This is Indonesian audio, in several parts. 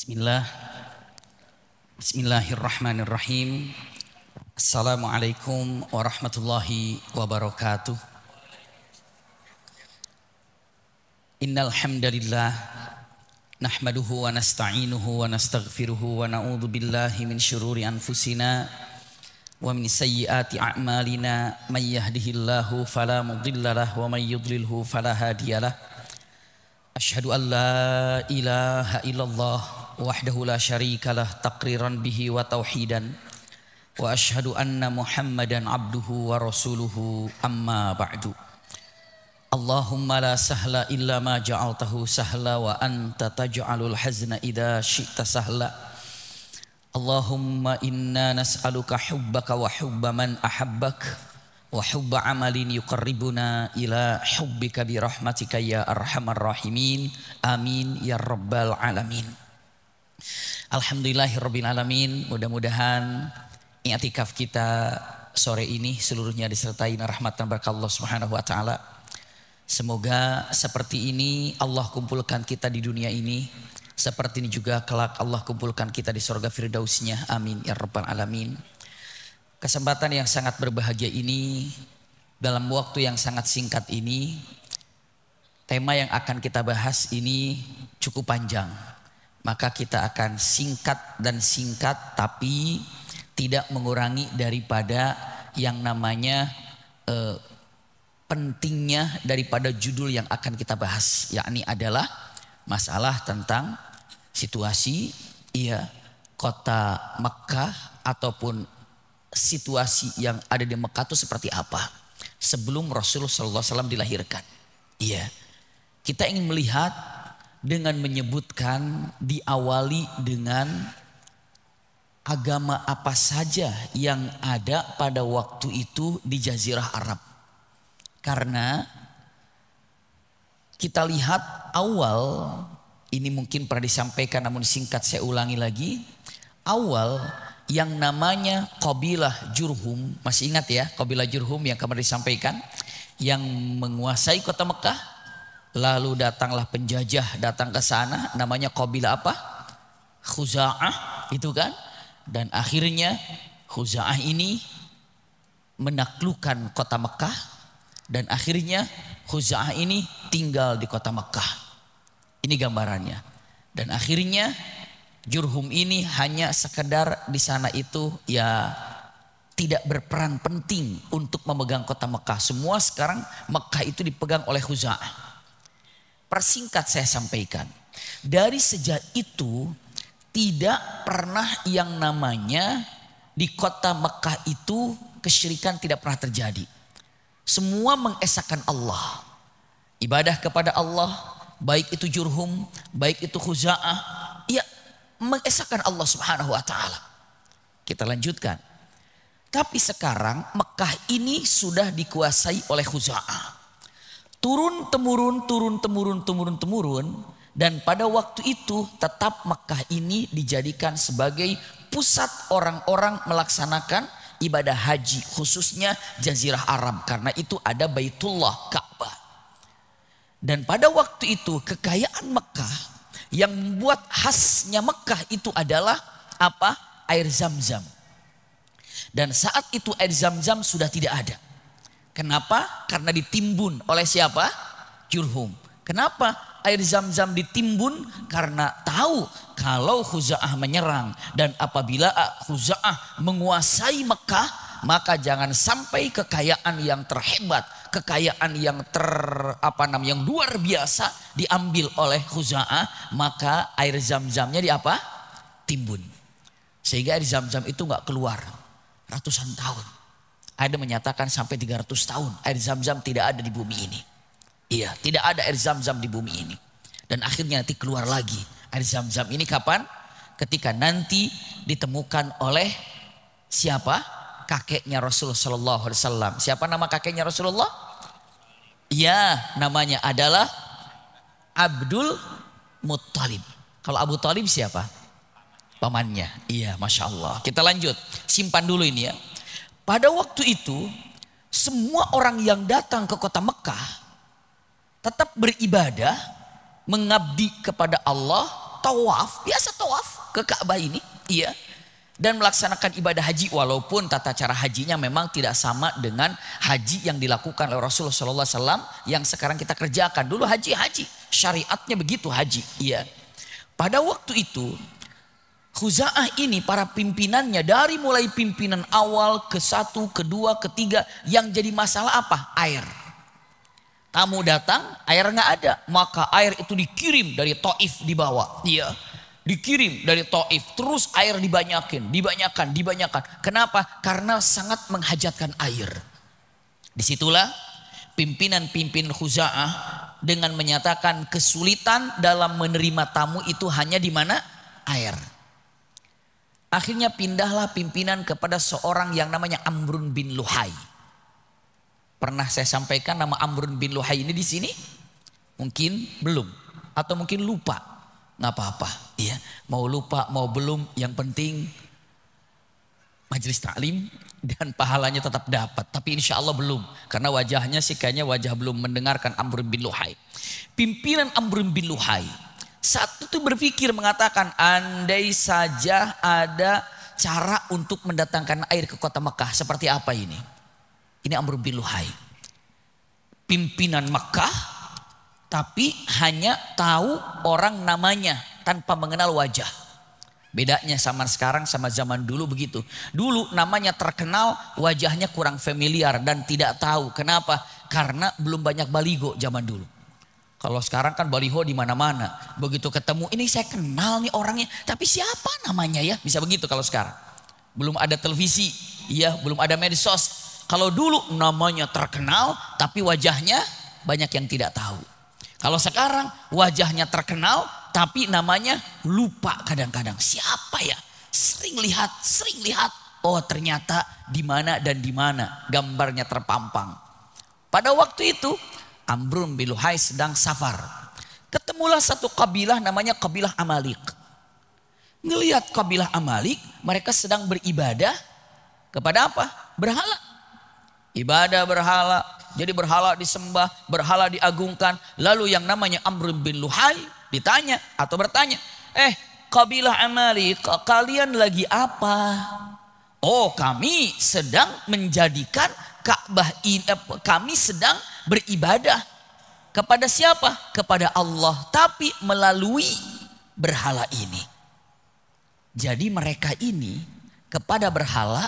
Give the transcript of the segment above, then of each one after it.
Bismillah. Bismillahirrahmanirrahim. Assalamualaikum warahmatullahi wabarakatuh. Innal hamdalillah nahmaduhu wa nasta'inuhu wa nastaghfiruhu wa na'udzu billahi min syururi anfusina wa min sayyiati a'malina may yahdihillahu fala mudhillalah wa may yudlilhu fala hadiyalah. Asyhadu an la ilaha illallah wahdahu la syarikalah taqriran bihi wa tauhidan wa asyhadu anna Muhammadan abduhu wa rasuluhu amma ba'du. Allahumma la sahla illa ma ja'altahu sahla wa anta taj'alul hazna idza syi'ta sahla. Allahumma inna nas'aluka hubbaka wa hubba man ahabbak wa hubba amalin yuqarribuna ila hubbika bi rahmatika ya arhamar rahimin. Amin ya rabbal alamin. Alhamdulillahirabbil alamin. Mudah-mudahan i'tikaf kita sore ini seluruhnya disertai rahmat dan berkah Allah Subhanahu wa taala. Semoga seperti ini Allah kumpulkan kita di dunia ini, seperti ini juga kelak Allah kumpulkan kita di surga firdausnya. Amin ya rabbal alamin. Kesempatan yang sangat berbahagia ini, dalam waktu yang sangat singkat ini, tema yang akan kita bahas ini cukup panjang. Maka kita akan singkat dan singkat, tapi tidak mengurangi daripada yang namanya pentingnya daripada judul yang akan kita bahas, yakni adalah masalah tentang situasi kota Mekah ataupun situasi yang ada di Mekah itu seperti apa sebelum Rasulullah SAW dilahirkan. Kita ingin melihat dengan menyebutkan diawali dengan agama apa saja yang ada pada waktu itu di Jazirah Arab. Karena kita lihat awal, ini mungkin pernah disampaikan namun singkat saya ulangi lagi. Awal yang namanya Qabilah Jurhum, masih ingat ya Qabilah Jurhum yang kemarin disampaikan, yang menguasai kota Mekah. Lalu datanglah penjajah datang ke sana, namanya Qabilah apa? Khuza'ah, itu kan. Dan akhirnya Khuza'ah ini menaklukkan kota Mekah. Dan akhirnya Khuza'ah ini tinggal di kota Mekah. Ini gambarannya. Dan akhirnya Jurhum ini hanya sekedar di sana itu tidak berperan penting untuk memegang kota Mekah. Semua sekarang Mekah itu dipegang oleh Khuza'ah. Persingkat saya sampaikan, dari sejak itu tidak pernah yang namanya di kota Mekah itu kesyirikan tidak pernah terjadi. Semua mengesahkan Allah, ibadah kepada Allah, baik itu Jurhum, baik itu Khuza'ah, mengesahkan Allah Subhanahu wa taala. Kita lanjutkan. Tapi sekarang Mekah ini sudah dikuasai oleh Khuza'ah. Turun temurun dan pada waktu itu tetap Mekah ini dijadikan sebagai pusat orang-orang melaksanakan ibadah haji, khususnya Jazirah Arab, karena itu ada Baitullah Ka'bah. Dan pada waktu itu kekayaan Mekah yang membuat khasnya Mekah itu adalah apa? Air Zam-Zam. Dan saat itu air Zam-Zam sudah tidak ada. Kenapa? Karena ditimbun oleh siapa? Jurhum. Kenapa air Zam-Zam ditimbun? Karena tahu kalau Khuza'ah menyerang. Dan apabila Khuza'ah menguasai Mekah, maka jangan sampai kekayaan yang terhebat, kekayaan yang yang luar biasa diambil oleh Khuza'ah, maka air Zam-Zamnya timbun. Sehingga air Zam-Zam itu nggak keluar ratusan tahun. Ada menyatakan sampai 300 tahun air Zam-Zam tidak ada di bumi ini. Tidak ada air Zam-Zam di bumi ini. Dan akhirnya nanti keluar lagi air Zam-Zam ini kapan? Ketika nanti ditemukan oleh siapa? Kakeknya Rasulullah Sallallahu Alaihi Wasallam. Siapa nama kakeknya Rasulullah? Namanya adalah Abdul Muttalib. Kalau Abu Talib siapa? Pamannya. Masya Allah. Kita lanjut. Simpan dulu ini ya. Pada waktu itu semua orang yang datang ke kota Mekah tetap beribadah, mengabdi kepada Allah, tawaf, biasa tawaf. ke Ka'bah ini, iya, dan melaksanakan ibadah haji, walaupun tata cara hajinya memang tidak sama dengan haji yang dilakukan oleh Rasulullah SAW yang sekarang kita kerjakan. Dulu haji syariatnya begitu haji, iya. Pada waktu itu Khuza'ah ini para pimpinannya dari mulai pimpinan awal ke 1, kedua, ketiga, yang jadi masalah apa? Air. Tamu datang, air nggak ada, maka air itu dikirim dari Taif dibawa. Iya, dikirim dari Taif, terus air dibanyakin. Kenapa? Karena sangat menghajatkan air. Disitulah pimpinan Khuza'ah dengan menyatakan kesulitan dalam menerima tamu itu hanya di mana? Air. Akhirnya pindahlah pimpinan kepada seorang yang namanya Amrun bin Luhai. Pernah saya sampaikan nama Amrun bin Luhai ini di sini? Mungkin belum, atau mungkin lupa. Nggak apa-apa, ya. Mau lupa, mau belum, yang penting majelis taklim dan pahalanya tetap dapat. Tapi insya Allah belum, karena wajahnya sih kayaknya wajah belum mendengarkan Amrun bin Luhai. Pimpinan Amrun bin Luhai saat itu berpikir mengatakan, andai saja ada cara untuk mendatangkan air ke kota Mekah, seperti apa ini? Ini Amr bin Luhai, pimpinan Mekah, tapi hanya tahu orang namanya tanpa mengenal wajah. Bedanya sama sekarang sama zaman dulu begitu. Dulu namanya terkenal, wajahnya kurang familiar dan tidak tahu. Kenapa? Karena belum banyak baliho zaman dulu. Kalau sekarang kan baliho di mana-mana. Begitu ketemu, ini saya kenal nih orangnya, tapi siapa namanya ya? Bisa begitu kalau sekarang. Belum ada televisi, ya, belum ada medsos. Kalau dulu namanya terkenal, tapi wajahnya banyak yang tidak tahu. Kalau sekarang wajahnya terkenal, tapi namanya lupa kadang-kadang. Siapa ya? Sering lihat. Oh ternyata di mana dan di mana gambarnya terpampang. Pada waktu itu Amrun bin Luhai sedang safar. Ketemulah satu kabilah namanya kabilah Amalik. Ngelihat kabilah Amalik, mereka sedang beribadah kepada apa? Berhala. Ibadah berhala. Jadi berhala disembah, berhala diagungkan. Lalu yang namanya Amrun bin Luhai ditanya atau bertanya, kabilah Amalik, kalian lagi apa? Oh, kami sedang menjadikan Ka'bah ini, kami sedang beribadah kepada siapa? Kepada Allah, tapi melalui berhala ini. Jadi mereka ini kepada berhala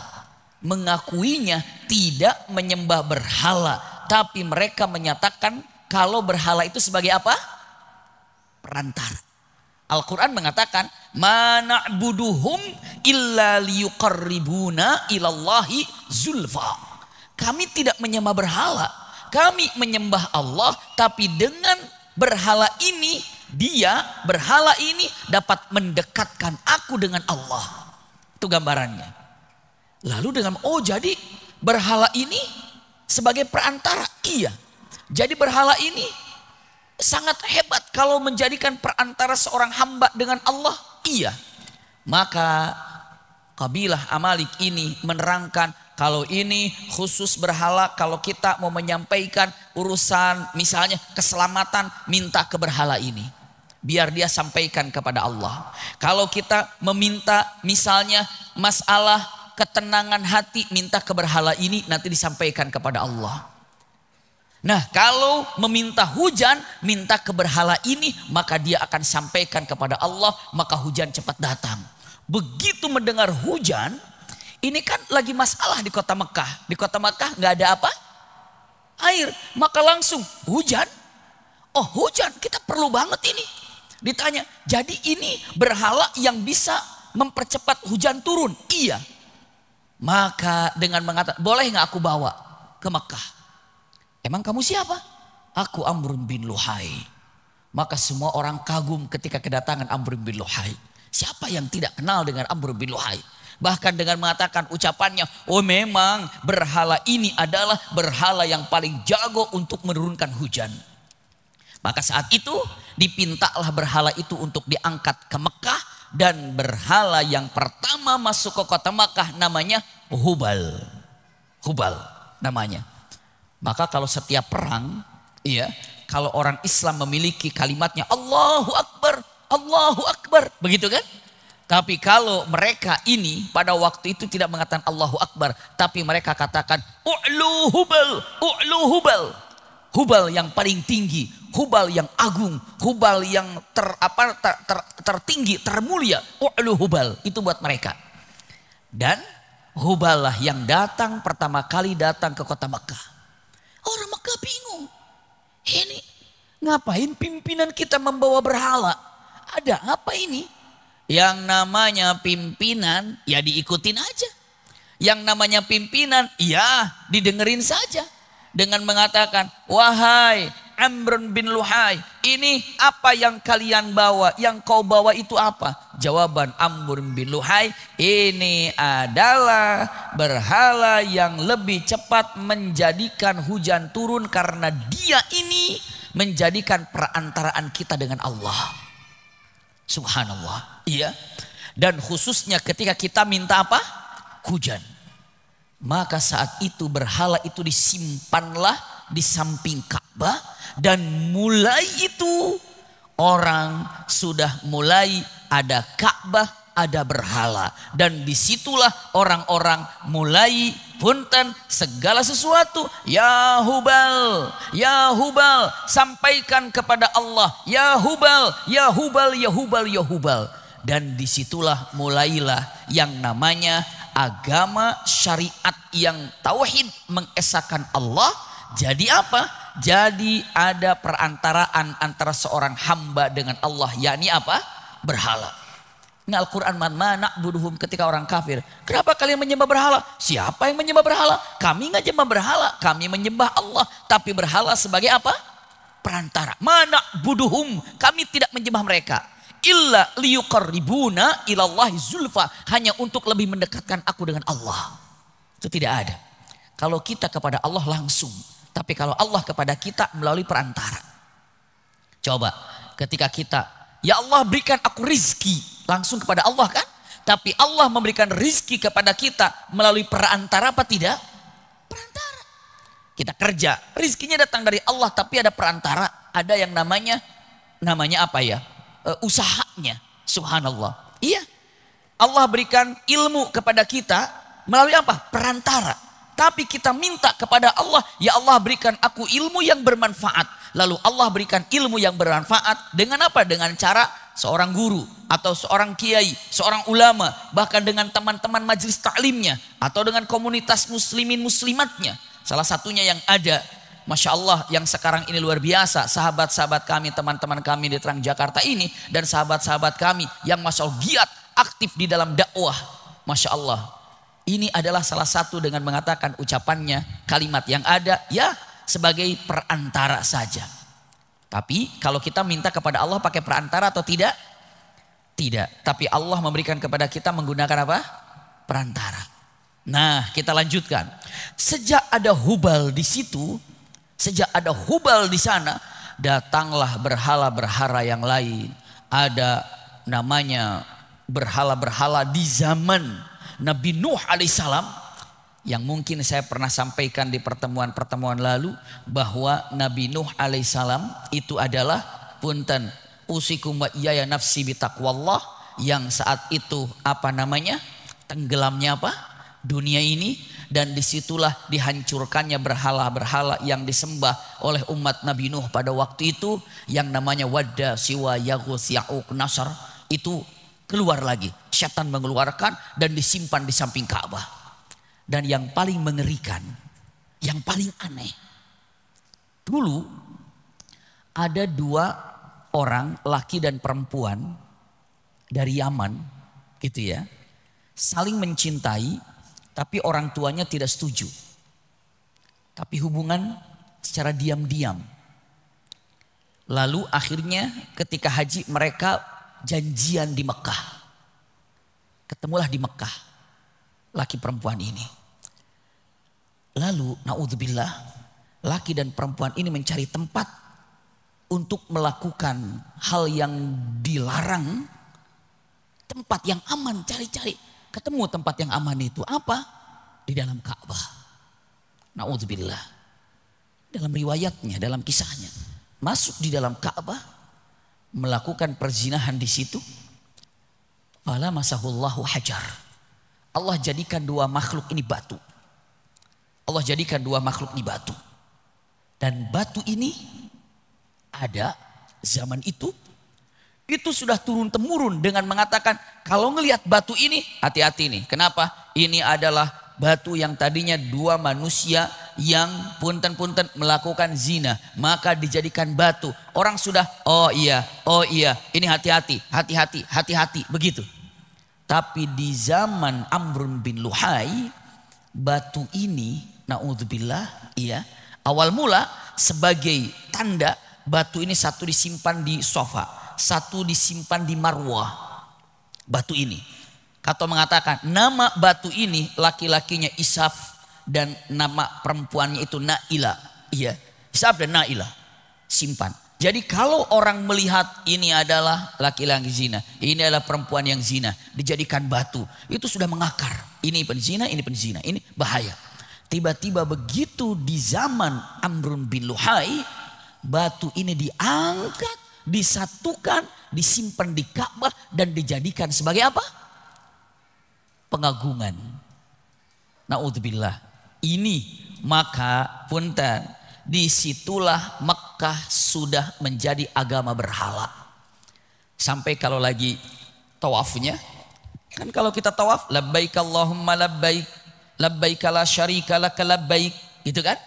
mengakuinya tidak menyembah berhala, tapi mereka menyatakan kalau berhala itu sebagai apa? Perantara. Al-Quran mengatakan ma na'buduhum illa liyuqarribuna ilallahi zulfa. Kami tidak menyembah berhala, kami menyembah Allah, tapi dengan berhala ini, berhala ini dapat mendekatkan aku dengan Allah. Itu gambarannya. Lalu dengan jadi berhala ini sebagai perantara. Iya. Jadi berhala ini sangat hebat kalau menjadikan perantara seorang hamba dengan Allah. Iya. Maka kabilah Amalik ini menerangkan kalau ini khusus berhala, kalau kita mau menyampaikan urusan misalnya keselamatan, minta ke berhala ini. Biar dia sampaikan kepada Allah. Kalau kita meminta misalnya masalah ketenangan hati, minta ke berhala ini, nanti disampaikan kepada Allah. Nah kalau meminta hujan, minta ke berhala ini, maka dia akan sampaikan kepada Allah, maka hujan cepat datang. Begitu mendengar hujan, ini kan lagi masalah di kota Mekah. Di kota Mekah nggak ada apa? Air. Maka langsung hujan. Oh hujan, kita perlu banget ini. Ditanya, jadi ini berhala yang bisa mempercepat hujan turun? Iya. Maka dengan mengatakan, boleh nggak aku bawa ke Mekah? Emang kamu siapa? Aku Amrun bin Luhai. Maka semua orang kagum ketika kedatangan Amrun bin Luhai. Siapa yang tidak kenal dengan Amrun bin Luhai? Bahkan dengan mengatakan ucapannya, oh memang berhala ini adalah berhala yang paling jago untuk menurunkan hujan. Maka saat itu dipintalah berhala itu untuk diangkat ke Mekah. Dan berhala yang pertama masuk ke kota Mekah namanya Hubal. Hubal namanya. Maka kalau setiap perang, iya, kalau orang Islam memiliki kalimatnya Allahu Akbar, Allahu Akbar, begitu kan? Tapi kalau mereka ini pada waktu itu tidak mengatakan Allahu Akbar, tapi mereka katakan U'lu Hubal, U'lu Hubal. Hubal yang paling tinggi, Hubal yang agung, Hubal yang tertinggi, termulia, U'lu Hubal. Itu buat mereka. Dan Hubal lah yang datang pertama kali datang ke kota Mekah. Orang Mekah bingung. Ini ngapain pimpinan kita membawa berhala? Ada apa ini? Yang namanya pimpinan ya diikutin aja. Yang namanya pimpinan ya didengerin saja. Dengan mengatakan, wahai Amrun bin Luhai, ini apa yang kalian bawa? Yang kau bawa itu apa? Jawaban Amrun bin Luhai, ini adalah berhala yang lebih cepat menjadikan hujan turun karena dia ini menjadikan perantaraan kita dengan Allah. Subhanallah. Iya. Dan khususnya ketika kita minta apa? Hujan. Maka saat itu berhala itu disimpanlah di samping Ka'bah. Dan mulai itu orang sudah mulai ada Ka'bah, ada berhala. Dan disitulah orang-orang mulai punten segala sesuatu. Ya Hubal, ya Hubal, sampaikan kepada Allah. Ya Hubal, ya Hubal, ya Hubal, ya Hubal. Dan disitulah mulailah yang namanya agama syariat yang tauhid mengesahkan Allah. Jadi apa? Jadi ada perantaraan antara seorang hamba dengan Allah, yakni apa? Berhala. Ini Al-Quran man na'buduhum, ketika orang kafir. Kenapa kalian menyembah berhala? Siapa yang menyembah berhala? Kami nggak menyembah berhala, kami menyembah Allah. Tapi berhala sebagai apa? Perantara. Ma na'buduhum, kami tidak menyembah mereka. Illa liyuqarribuna ilallahi zulfa, hanya untuk lebih mendekatkan aku dengan Allah. Itu tidak ada. Kalau kita kepada Allah langsung, tapi kalau Allah kepada kita melalui perantara. Coba ketika kita, ya Allah berikan aku rizki, langsung kepada Allah kan? Tapi Allah memberikan rizki kepada kita melalui perantara apa tidak? Perantara. Kita kerja, rizkinya datang dari Allah, tapi ada perantara. Ada yang namanya apa ya? Usahanya. Subhanallah. Iya. Allah berikan ilmu kepada kita melalui apa? Perantara. Tapi kita minta kepada Allah, ya Allah berikan aku ilmu yang bermanfaat. Lalu Allah berikan ilmu yang bermanfaat dengan apa? Dengan cara seorang guru atau seorang kiai, seorang ulama, bahkan dengan teman-teman majelis taklimnya atau dengan komunitas muslimin muslimatnya. Salah satunya yang ada, Masya Allah, yang sekarang ini luar biasa, sahabat-sahabat kami, teman-teman kami di Terang Jakarta ini, dan sahabat-sahabat kami yang Masya Allah giat aktif di dalam dakwah. Masya Allah, ini adalah salah satu dengan mengatakan ucapannya, kalimat yang ada ya sebagai perantara saja. Tapi kalau kita minta kepada Allah pakai perantara atau tidak? Tidak. Tapi Allah memberikan kepada kita menggunakan apa? Perantara. Nah, kita lanjutkan. Sejak ada Hubal di situ, sejak ada Hubal di sana, datanglah berhala-berhala yang lain. Ada namanya berhala-berhala di zaman Nabi Nuh alaihissalam, yang mungkin saya pernah sampaikan di pertemuan-pertemuan lalu, bahwa Nabi Nuh alaihissalam itu adalah punten usikum wa iyaya nafsi bitaqwallah, yang saat itu apa namanya? Tenggelamnya apa? Dunia ini, dan disitulah dihancurkannya berhala-berhala yang disembah oleh umat Nabi Nuh pada waktu itu, yang namanya Wadda, Siwa, Yaghus, Ya'uq, Nasr. Itu keluar lagi, syaitan mengeluarkan dan disimpan di samping Ka'bah. Dan yang paling mengerikan, yang paling aneh, dulu ada dua orang, laki dan perempuan dari Yaman gitu ya, saling mencintai, tapi orang tuanya tidak setuju. Tapi hubungan secara diam-diam. Lalu akhirnya ketika haji mereka janjian di Mekah. Ketemulah di Mekah laki perempuan ini. Lalu naudzubillah, laki dan perempuan ini mencari tempat untuk melakukan hal yang dilarang. Tempat yang aman, cari-cari. Ketemu tempat yang aman itu apa? Di dalam Ka'bah. Naudzubillah. Dalam riwayatnya, dalam kisahnya, masuk di dalam Ka'bah, melakukan perzinahan di situ. Fala masahullahu hajar. Allah jadikan dua makhluk ini batu. Allah jadikan dua makhluk ini batu. Dan batu ini ada zaman itu sudah turun-temurun dengan mengatakan kalau ngelihat batu ini hati-hati nih. Kenapa? Ini adalah batu yang tadinya dua manusia yang punten-punten melakukan zina, maka dijadikan batu. Orang sudah oh iya, ini hati-hati, begitu. Tapi di zaman Amrun bin Luhai, batu ini naudzubillah, awal mula sebagai tanda batu ini satu disimpan di sofa, satu disimpan di marwah. Batu ini, kata mengatakan nama batu ini laki-lakinya Isaf dan nama perempuannya itu Naila. Iya, Isaf dan Naila simpan. Jadi kalau orang melihat ini adalah laki-laki zina, ini adalah perempuan yang zina, dijadikan batu, itu sudah mengakar. Ini penzina, ini penzina, ini bahaya. Tiba-tiba begitu di zaman Amrun bin Luhai, batu ini diangkat, disatukan, disimpan di Ka'bah dan dijadikan sebagai apa? Pengagungan. Naudzubillah. Ini maka punten, disitulah Mekah sudah menjadi agama berhala. Sampai kalau lagi tawafnya, kan kalau kita tawaf labbaik Allahumma labbaik, labbaik la syarika lak labbaik, gitu kan?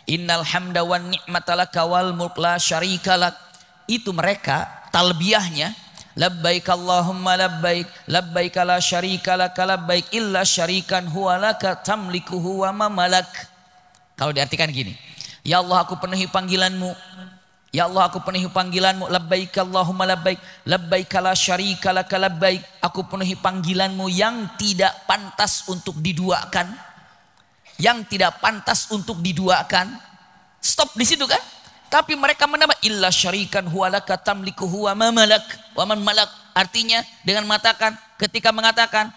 Innal hamda wan ni'mata laka wal mulk la syarika lak. Itu mereka talbiyahnya labbaik Allahumma labbaik, labbaik la syarika lak labbaik illa syarikan huwa laka tamlikuhu wa ma malak. Kalau diartikan gini, ya Allah aku penuhi panggilanmu, ya Allah aku penuhi panggilanmu, labbaik Allahumma labbaik, labbaik la syarika lak labbaik. Aku penuhi panggilanmu yang tidak pantas untuk diduakan, yang tidak pantas untuk diduakan. Stop di situ kan? Tapi mereka menambah illa syarikan huwa laka tamlikuhu wa ma malak, wa man malak. Artinya dengan mengatakan, ketika mengatakan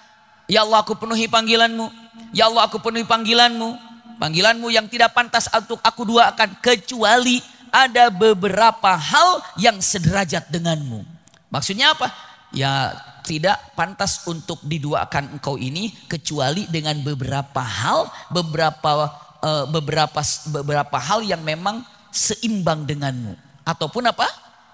ya Allah aku penuhi panggilanmu, ya Allah aku penuhi panggilanmu, panggilanmu yang tidak pantas untuk aku duakan kecuali ada beberapa hal yang sederajat denganmu. Maksudnya apa? Ya tidak pantas untuk diduakan engkau ini kecuali dengan beberapa hal, beberapa hal yang memang seimbang denganmu, ataupun apa?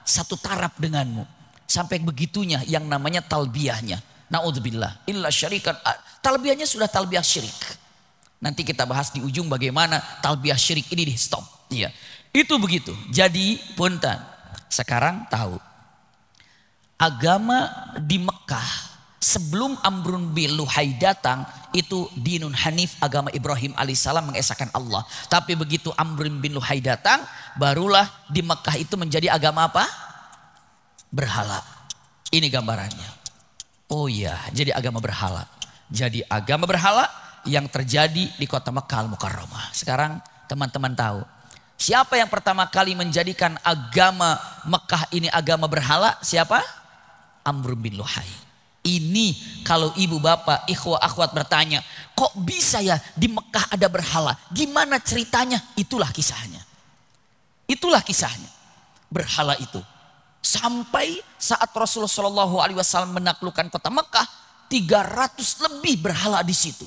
Satu taraf denganmu. Sampai begitunya yang namanya talbiyahnya. Naudzubillah. Illa syarikan. Talbiyahnya sudah talbiyah syirik. Nanti kita bahas di ujung bagaimana talbiyah syirik ini di stop. Iya. Itu begitu. Jadi punten, sekarang tahu agama di Mekah sebelum Amrun bin Luhai datang itu dinun hanif, agama Ibrahim alaihissalam mengesahkan Allah. Tapi begitu Amrun bin Luhai datang, barulah di Mekah itu menjadi agama apa? Berhala. Ini gambarannya. Oh iya, jadi agama berhala. Jadi agama berhala yang terjadi di kota Mekah Al-Mukarramah. Sekarang teman-teman tahu siapa yang pertama kali menjadikan agama Mekah ini agama berhala? Siapa? Amrun bin Luhai. Ini kalau ibu bapak, ikhwah akhwat bertanya, kok bisa ya di Mekah ada berhala? Gimana ceritanya? Itulah kisahnya. Itulah kisahnya. Berhala itu. Sampai saat Rasulullah SAW menaklukkan kota Mekah, 300 lebih berhala di situ.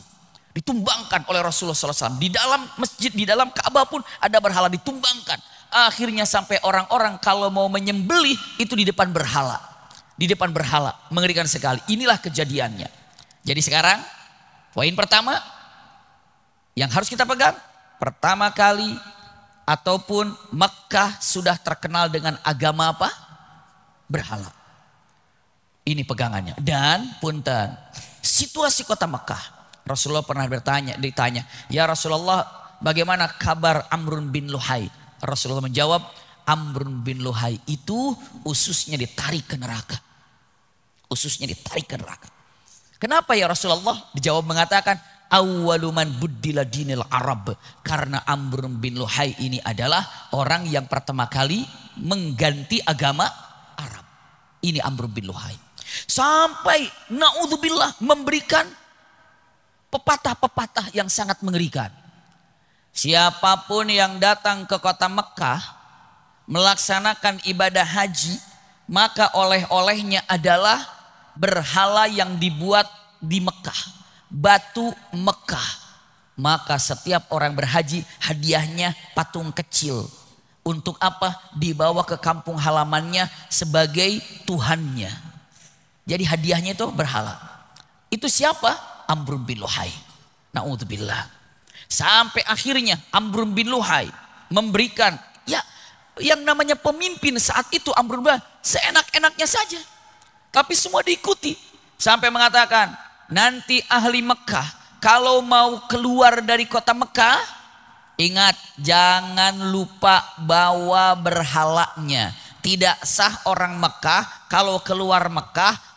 Ditumbangkan oleh Rasulullah SAW. Di dalam masjid, di dalam Ka'bah pun ada berhala ditumbangkan. Akhirnya sampai orang-orang kalau mau menyembelih itu di depan berhala. Di depan berhala, mengerikan sekali. Inilah kejadiannya. Jadi sekarang poin pertama yang harus kita pegang, pertama kali ataupun Mekah sudah terkenal dengan agama apa? Berhala. Ini pegangannya. Dan punten, situasi kota Mekah, Rasulullah pernah ditanya, ya Rasulullah bagaimana kabar Amrun bin Luhai? Rasulullah menjawab, Amrun bin Luhai itu ususnya ditarik ke neraka. Ususnya ditarik ke neraka. Kenapa ya Rasulullah? Dijawab mengatakan awwalu man buddila dinil Arab. Karena Amrun bin Luhai ini adalah orang yang pertama kali mengganti agama Arab. Ini Amrun bin Luhai. Sampai naudzubillah memberikan pepatah-pepatah yang sangat mengerikan. Siapapun yang datang ke kota Mekah melaksanakan ibadah haji, maka oleh-olehnya adalah berhala yang dibuat di Mekah, batu Mekah. Maka setiap orang berhaji hadiahnya patung kecil. Untuk apa? Dibawa ke kampung halamannya sebagai Tuhannya. Jadi hadiahnya itu berhala. Itu siapa? Amr bin Luhai. Na'udzubillah. Sampai akhirnya Amr bin Luhai memberikan, ya yang namanya pemimpin saat itu Amr bin Luhai seenak-enaknya saja. Tapi semua diikuti. Sampai mengatakan, nanti ahli Mekah kalau mau keluar dari kota Mekah, ingat jangan lupa bawa berhalanya. Tidak sah orang Mekah kalau keluar Mekah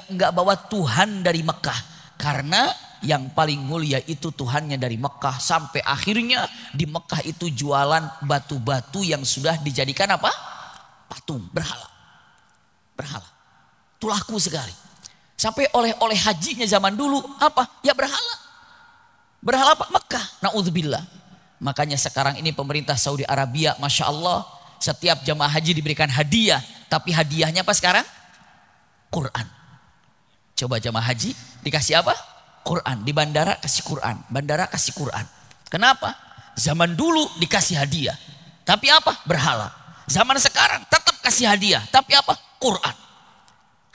enggak bawa Tuhan dari Mekah. Karena yang paling mulia itu Tuhannya dari Mekah. Sampai akhirnya di Mekah itu jualan batu-batu yang sudah dijadikan apa? Patung, berhala. Berhala. Itu laku sekali. Sampai oleh hajinya zaman dulu apa? Ya berhala. Berhala apa? Mekah. Na'udzubillah. Makanya sekarang ini pemerintah Saudi Arabia, Masya Allah, setiap jamaah haji diberikan hadiah. Tapi hadiahnya apa sekarang? Quran. Coba jamaah haji dikasih apa? Quran. Di bandara kasih Quran. Bandara kasih Quran. Kenapa? Zaman dulu dikasih hadiah. Tapi apa? Berhala. Zaman sekarang tetap kasih hadiah. Tapi apa? Quran.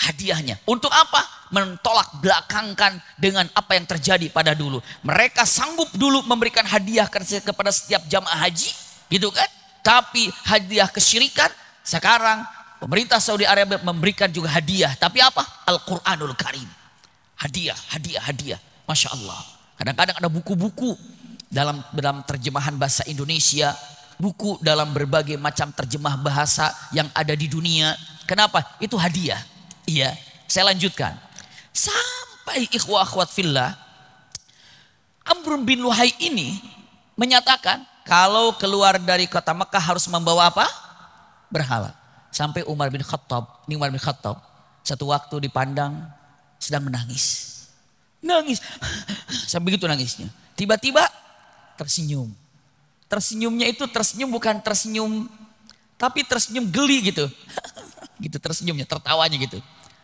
Hadiahnya. Untuk apa? Mentolak belakangkan dengan apa yang terjadi pada dulu. Mereka sanggup dulu memberikan hadiah kepada setiap jamaah haji. Gitu kan? Tapi hadiah kesyirikan. Sekarang pemerintah Saudi Arabia memberikan juga hadiah. Tapi apa? Al-Quranul Karim. Hadiah, hadiah, hadiah. Masya Allah. Kadang-kadang ada buku-buku dalam terjemahan bahasa Indonesia. Buku dalam berbagai macam terjemah bahasa yang ada di dunia. Kenapa? Itu hadiah. Iya, saya lanjutkan. Sampai ikhwah akhwat fillah, Amr bin Luhai ini menyatakan kalau keluar dari kota Mekah harus membawa apa? Berhala. Sampai Umar bin Khattab satu waktu dipandang sedang menangis. Nangis. Sampai begitu nangisnya. Tiba-tiba tersenyum. Tersenyumnya itu tersenyum bukan tersenyum, tapi tersenyum geli gitu. Gitu tersenyumnya, tertawanya gitu.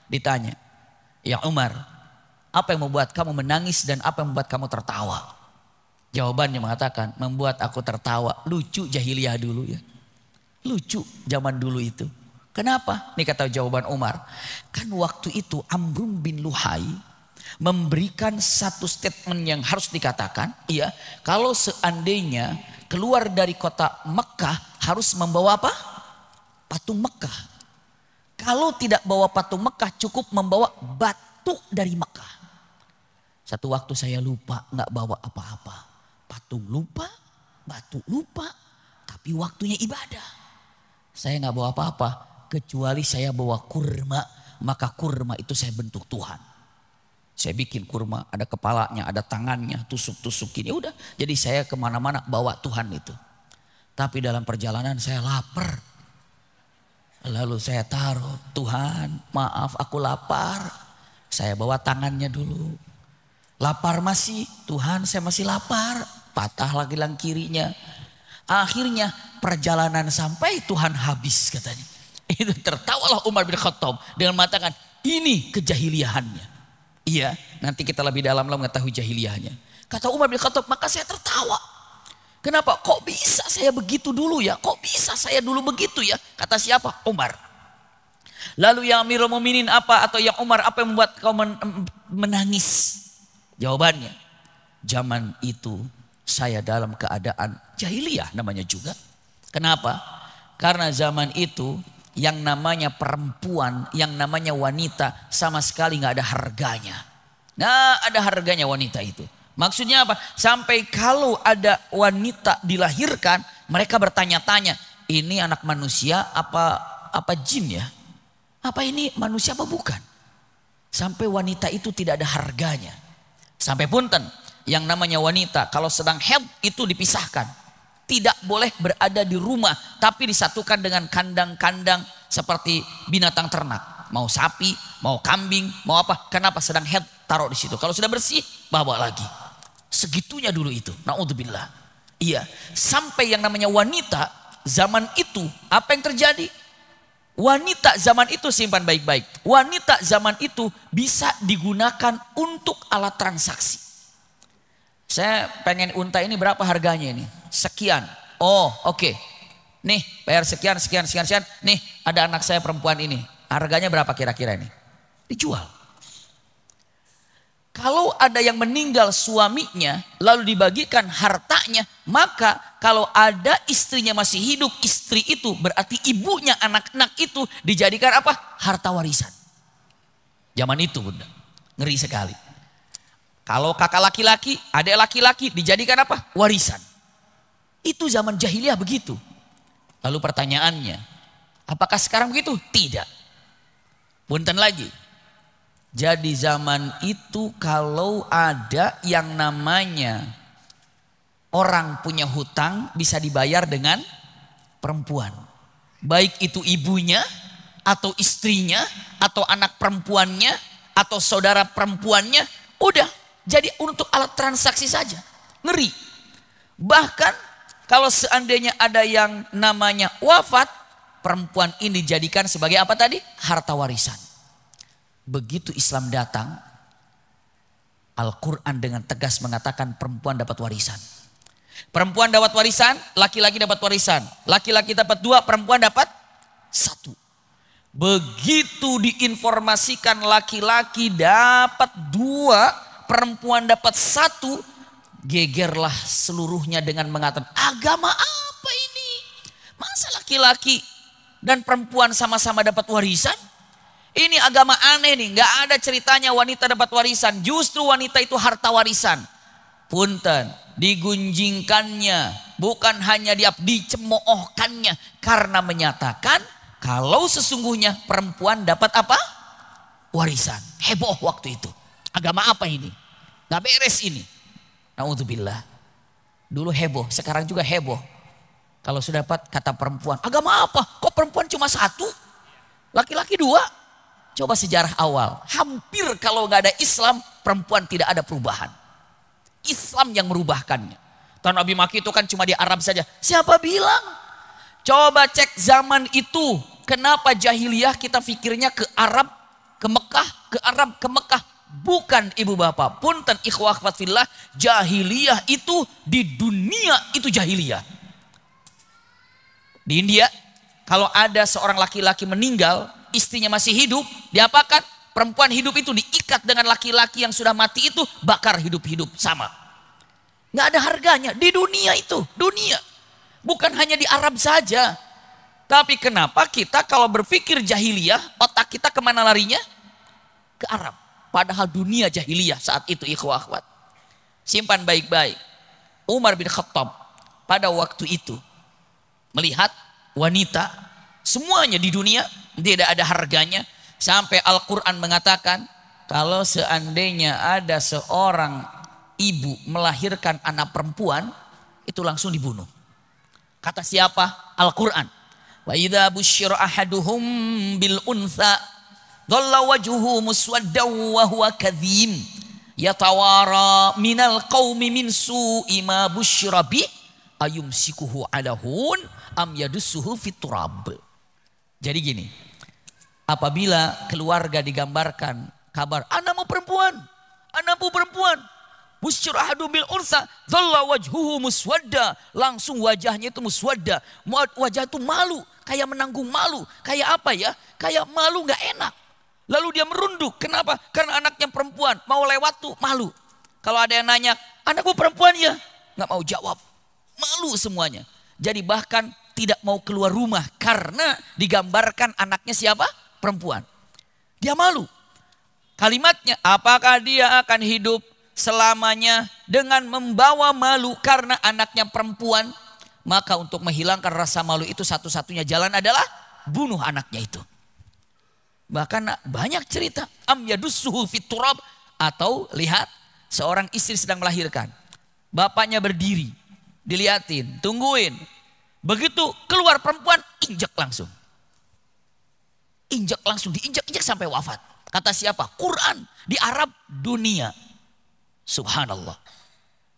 Ditanya, ya Umar, apa yang membuat kamu menangis dan apa yang membuat kamu tertawa? Jawabannya mengatakan, membuat aku tertawa. Lucu jahiliyah dulu ya. Lucu zaman dulu itu. Kenapa? Ini kata jawaban Umar. Kan waktu itu Amr bin Luhai memberikan satu statement yang harus dikatakan. Iya, kalau seandainya keluar dari kota Mekah harus membawa apa? Patung Mekah. Kalau tidak bawa patung Mekah cukup membawa batu dari Mekah. Satu waktu saya lupa nggak bawa apa-apa. Patung lupa, batu lupa, tapi waktunya ibadah. Saya nggak bawa apa-apa kecuali saya bawa kurma. Maka kurma itu saya bentuk Tuhan. Saya bikin kurma, ada kepalanya, ada tangannya, tusuk-tusukin. Ya udah, jadi saya kemana-mana bawa Tuhan itu. Tapi dalam perjalanan saya lapar. Lalu saya taruh, Tuhan maaf aku lapar. Saya bawa tangannya dulu. Lapar masih, Tuhan saya masih lapar. Patah lagi lang kirinya. Akhirnya perjalanan sampai Tuhan habis katanya. Itu tertawalah Umar bin Khattab dengan mengatakan ini kejahiliahannya. Iya, nanti kita lebih dalam mengetahui jahiliyahnya. Kata Umar bin Khattab, maka saya tertawa. Kenapa? Kok bisa saya begitu dulu ya? Kok bisa saya dulu begitu ya? Kata siapa? Umar. Lalu ya Amirul Mukminin apa? Atau ya Umar apa yang membuat kau menangis? Jawabannya, zaman itu saya dalam keadaan jahiliyah namanya juga. Kenapa? Karena zaman itu yang namanya perempuan, yang namanya wanita sama sekali nggak ada harganya. Nggak ada harganya wanita itu. Maksudnya apa? Sampai kalau ada wanita dilahirkan, mereka bertanya-tanya, ini anak manusia apa jin ya? Apa ini manusia apa bukan? Sampai wanita itu tidak ada harganya. Sampai punten, yang namanya wanita kalau sedang haid itu dipisahkan. Tidak boleh berada di rumah, tapi disatukan dengan kandang-kandang seperti binatang ternak. Mau sapi, mau kambing, mau apa? Kenapa sedang haid taruh di situ. Kalau sudah bersih, bawa lagi. Segitunya dulu itu. Na'udzubillah. Iya. Sampai yang namanya wanita zaman itu apa yang terjadi? Wanita zaman itu, simpan baik-baik. Wanita zaman itu bisa digunakan untuk alat transaksi. Saya pengen unta ini, berapa harganya ini? Sekian. Oh, oke. Nih, bayar sekian. Nih, ada anak saya perempuan ini. Harganya berapa kira-kira ini? Dijual. Kalau ada yang meninggal suaminya, lalu dibagikan hartanya, maka kalau ada istrinya masih hidup, istri itu berarti ibunya anak-anak itu dijadikan apa? Harta warisan. Zaman itu, Bunda. Ngeri sekali. Kalau kakak laki-laki, adik laki-laki dijadikan apa? Warisan. Itu zaman jahiliyah begitu. Lalu pertanyaannya, apakah sekarang begitu? Tidak. Punten lagi. Jadi zaman itu kalau ada yang namanya orang punya hutang bisa dibayar dengan perempuan. Baik itu ibunya atau istrinya atau anak perempuannya atau saudara perempuannya. Udah jadi untuk alat transaksi saja. Ngeri. Bahkan kalau seandainya ada yang namanya wafat, perempuan ini dijadikan sebagai apa tadi? Harta warisan. Begitu Islam datang, Al-Quran dengan tegas mengatakan perempuan dapat warisan. Perempuan dapat warisan, laki-laki dapat warisan. Laki-laki dapat 2, perempuan dapat 1. Begitu diinformasikan laki-laki dapat 2, perempuan dapat 1, gegerlah seluruhnya dengan mengatakan, agama apa ini? Masa laki-laki dan perempuan sama-sama dapat warisan? Ini agama aneh nih, nggak ada ceritanya wanita dapat warisan. Justru wanita itu harta warisan. Punten, digunjingkannya, bukan hanya dicemoohkannya, karena menyatakan kalau sesungguhnya perempuan dapat apa? Warisan. Heboh waktu itu. Agama apa ini? Nggak beres ini. Naudzubillah. Dulu heboh, sekarang juga heboh. Kalau sudah dapat kata perempuan, agama apa? Kok perempuan cuma 1? Laki-laki 2? Coba sejarah awal, hampir kalau nggak ada Islam, perempuan tidak ada perubahan. Islam yang merubahkannya. Tahun Nabi Maki itu kan cuma di Arab saja. Siapa bilang? Coba cek zaman itu, kenapa jahiliyah kita pikirnya ke Arab, ke Mekah, ke Arab, ke Mekah. Bukan ibu bapak, punten ikhwah akhwat fillah, jahiliyah itu di dunia itu jahiliyah. Di India, kalau ada seorang laki-laki meninggal, istrinya masih hidup, diapakan? Perempuan hidup itu diikat dengan laki-laki yang sudah mati itu, bakar hidup-hidup sama. Nggak ada harganya di dunia itu, dunia. Bukan hanya di Arab saja. Tapi kenapa kita kalau berpikir jahiliyah, otak kita kemana larinya? Ke Arab. Padahal dunia jahiliyah saat itu, ikhwah akhwat. Simpan baik-baik. Umar bin Khattab pada waktu itu melihat wanita, semuanya di dunia tidak ada harganya, sampai Al-Quran mengatakan kalau seandainya ada seorang ibu melahirkan anak perempuan, itu langsung dibunuh. Kata siapa? Al-Quran. Wa idza busyira ahaduhum bil untha dhalla wajhuhu muswaddaw wa huwa kadhim yatawara minal qaumi min su'i ma busyira bi ayumsikuhu ala hun am yadussuhu fit turab. Jadi gini, apabila keluarga digambarkan kabar anakmu perempuan, busyir ahadu bil unsa, dhalla wajhuhu muswadda, langsung wajahnya itu muswadda, wajah itu malu, kayak menanggung malu, kayak apa ya? Kayak malu nggak enak. Lalu dia merunduk, kenapa? Karena anaknya perempuan, mau lewat tuh malu. Kalau ada yang nanya, anakmu perempuan ya? Nggak mau jawab, malu semuanya. Jadi bahkan tidak mau keluar rumah karena digambarkan anaknya siapa? Perempuan. Dia malu. Kalimatnya, apakah dia akan hidup selamanya dengan membawa malu karena anaknya perempuan? Maka untuk menghilangkan rasa malu itu satu-satunya jalan adalah bunuh anaknya itu. Bahkan banyak cerita, am yadussuhu fit turab, atau lihat seorang istri sedang melahirkan. Bapaknya berdiri, diliatin, tungguin. Begitu keluar perempuan, injak langsung. Injak langsung, diinjak-injak sampai wafat. Kata siapa? Quran. Di Arab, dunia. Subhanallah.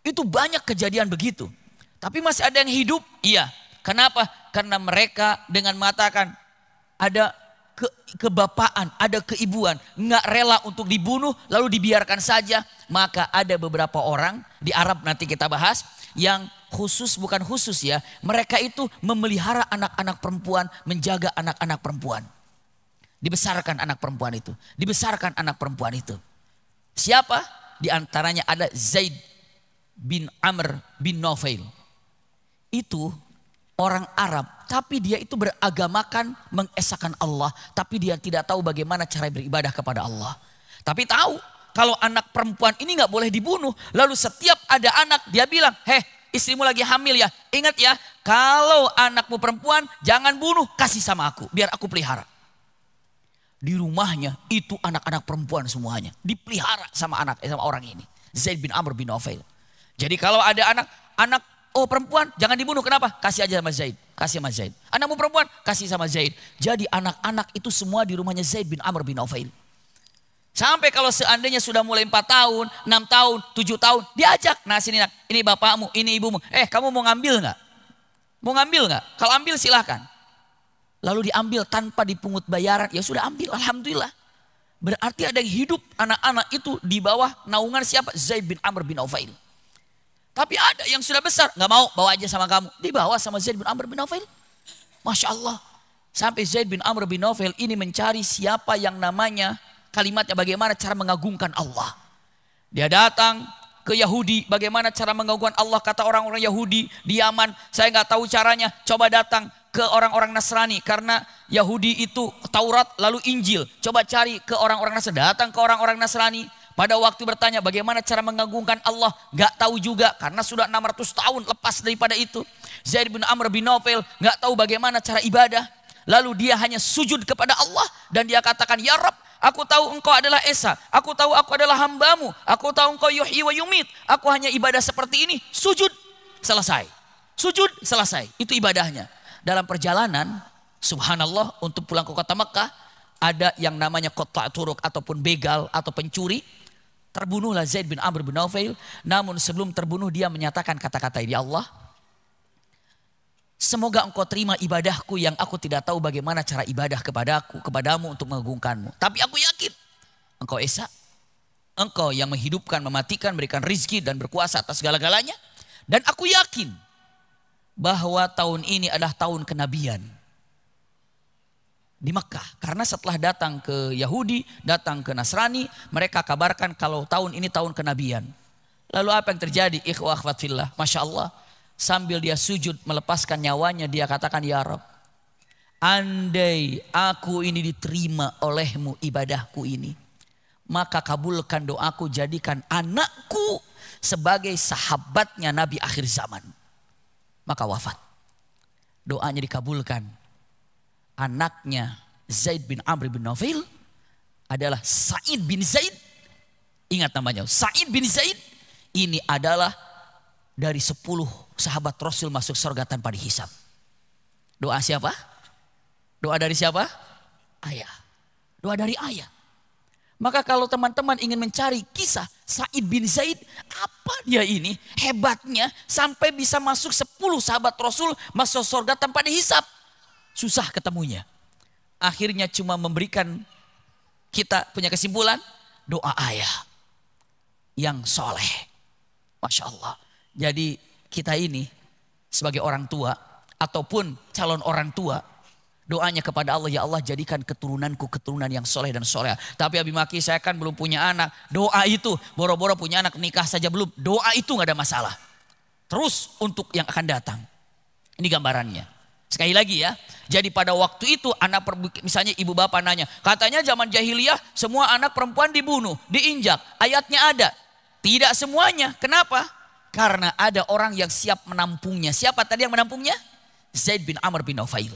Itu banyak kejadian begitu. Tapi masih ada yang hidup? Iya. Kenapa? Karena mereka dengan mengatakan, ada kebapaan, ada keibuan, nggak rela untuk dibunuh lalu dibiarkan saja. Maka ada beberapa orang di Arab, nanti kita bahas, yang khusus, bukan khusus ya, mereka itu memelihara anak-anak perempuan, menjaga anak-anak perempuan. Dibesarkan anak perempuan itu, dibesarkan anak perempuan itu. Siapa? Di antaranya ada Zaid bin Amr bin Nufail. Itu orang Arab, tapi dia itu beragamakan mengesahkan Allah, tapi dia tidak tahu bagaimana cara beribadah kepada Allah. Tapi tahu kalau anak perempuan ini nggak boleh dibunuh. Lalu setiap ada anak dia bilang, istrimu lagi hamil ya, ingat ya, kalau anakmu perempuan jangan bunuh, kasih sama aku, biar aku pelihara. Di rumahnya itu anak-anak perempuan semuanya dipelihara sama orang ini, Zaid bin Amr bin Nufail. Jadi kalau ada anak perempuan jangan dibunuh, kenapa? Kasih aja sama Zaid, kasih sama Zaid. Anakmu perempuan kasih sama Zaid. Jadi anak-anak itu semua di rumahnya Zaid bin Amr bin Nufail. Sampai kalau seandainya sudah mulai 4 tahun, 6 tahun, 7 tahun, diajak, nah sini nak, ini bapakmu, ini ibumu. Kamu mau ngambil nggak? Mau ngambil nggak? Kalau ambil silahkan. Lalu diambil tanpa dipungut bayaran, ya sudah ambil, alhamdulillah. Berarti ada yang hidup anak-anak itu di bawah naungan siapa? Zaid bin Amr bin Nufail. Tapi ada yang sudah besar, nggak mau, bawa aja sama kamu. Dibawa sama Zaid bin Amr bin Nufail. Masya Allah. Sampai Zaid bin Amr bin Nufail ini mencari siapa yang namanya, kalimatnya bagaimana cara mengagungkan Allah. Dia datang ke Yahudi, bagaimana cara mengagungkan Allah. Kata orang-orang Yahudi di Yaman, saya nggak tahu caranya, coba datang ke orang-orang Nasrani, karena Yahudi itu Taurat lalu Injil. Coba cari ke orang-orang Nasrani, datang ke orang-orang Nasrani. Pada waktu bertanya bagaimana cara mengagungkan Allah, gak tahu juga karena sudah 600 tahun lepas daripada itu. Zaid bin Amr bin Nufail gak tahu bagaimana cara ibadah. Lalu dia hanya sujud kepada Allah dan dia katakan, ya Rabb, aku tahu engkau adalah Esa, aku tahu aku adalah hambamu, aku tahu engkau yuhyi wa yumit, aku hanya ibadah seperti ini. Sujud, selesai. Sujud, selesai. Itu ibadahnya. Dalam perjalanan, subhanallah, untuk pulang ke kota Mekah, ada yang namanya qata' turuk ataupun begal atau pencuri. Terbunuhlah Zaid bin Amr bin Nufail. Namun sebelum terbunuh dia menyatakan kata-kata ini, ya Allah, semoga engkau terima ibadahku yang aku tidak tahu bagaimana cara ibadah kepadamu untuk mengagungkanmu. Tapi aku yakin engkau Esa, engkau yang menghidupkan, mematikan, memberikan rizki dan berkuasa atas segala-galanya. Dan aku yakin bahwa tahun ini adalah tahun kenabian di Mekah. Karena setelah datang ke Yahudi, datang ke Nasrani, mereka kabarkan kalau tahun ini tahun kenabian. Lalu apa yang terjadi? Ikhwah akhwat fillah, Masya Allah. Sambil dia sujud melepaskan nyawanya, dia katakan, ya Rabb, andai aku ini diterima olehmu ibadahku ini, maka kabulkan doaku, jadikan anakku sebagai sahabatnya Nabi akhir zaman. Maka wafat. Doanya dikabulkan. Anaknya Zaid bin Amr bin Nufail adalah Sa'id bin Zaid. Ingat namanya, Sa'id bin Zaid. Ini adalah dari 10 sahabat Rasul masuk surga tanpa dihisab. Doa siapa? Doa dari siapa? Ayah. Doa dari ayah. Maka kalau teman-teman ingin mencari kisah Sa'id bin Zaid, apa dia ini hebatnya sampai bisa masuk 10 sahabat Rasul masuk surga tanpa dihisab? Susah ketemunya. Akhirnya cuma memberikan kita punya kesimpulan, doa ayah yang soleh. Masya Allah. Jadi kita ini sebagai orang tua ataupun calon orang tua, doanya kepada Allah, ya Allah jadikan keturunanku keturunan yang soleh dan soleh. Tapi Abi Maki, saya kan belum punya anak. Doa itu, boro-boro punya anak, nikah saja belum. Doa itu gak ada masalah. Terus untuk yang akan datang. Ini gambarannya. Sekali lagi ya. Jadi pada waktu itu anak, misalnya ibu bapak nanya, katanya zaman jahiliyah semua anak perempuan dibunuh, diinjak. Ayatnya ada. Tidak semuanya. Kenapa? Karena ada orang yang siap menampungnya. Siapa tadi yang menampungnya? Zaid bin Amr bin Nufail.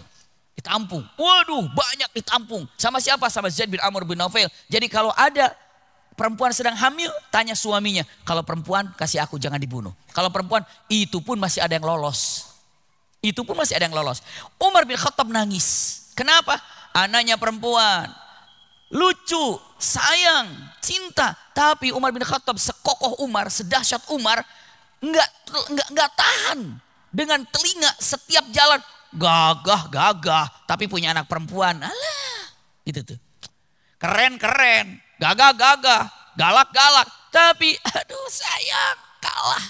Ditampung. Waduh, banyak ditampung. Sama siapa? Sama Zaid bin Amr bin Nufail. Jadi kalau ada perempuan sedang hamil, tanya suaminya. Kalau perempuan, kasih aku, jangan dibunuh. Kalau perempuan, itu pun masih ada yang lolos. Itu pun masih ada yang lolos. Umar bin Khattab nangis. Kenapa? Anaknya perempuan. Lucu, sayang, cinta. Tapi Umar bin Khattab sekokoh Umar, sedahsyat Umar, enggak tahan dengan telinga setiap jalan. gagah, tapi punya anak perempuan. Alah, gitu tuh. Keren, gagah, galak, tapi aduh sayang kalah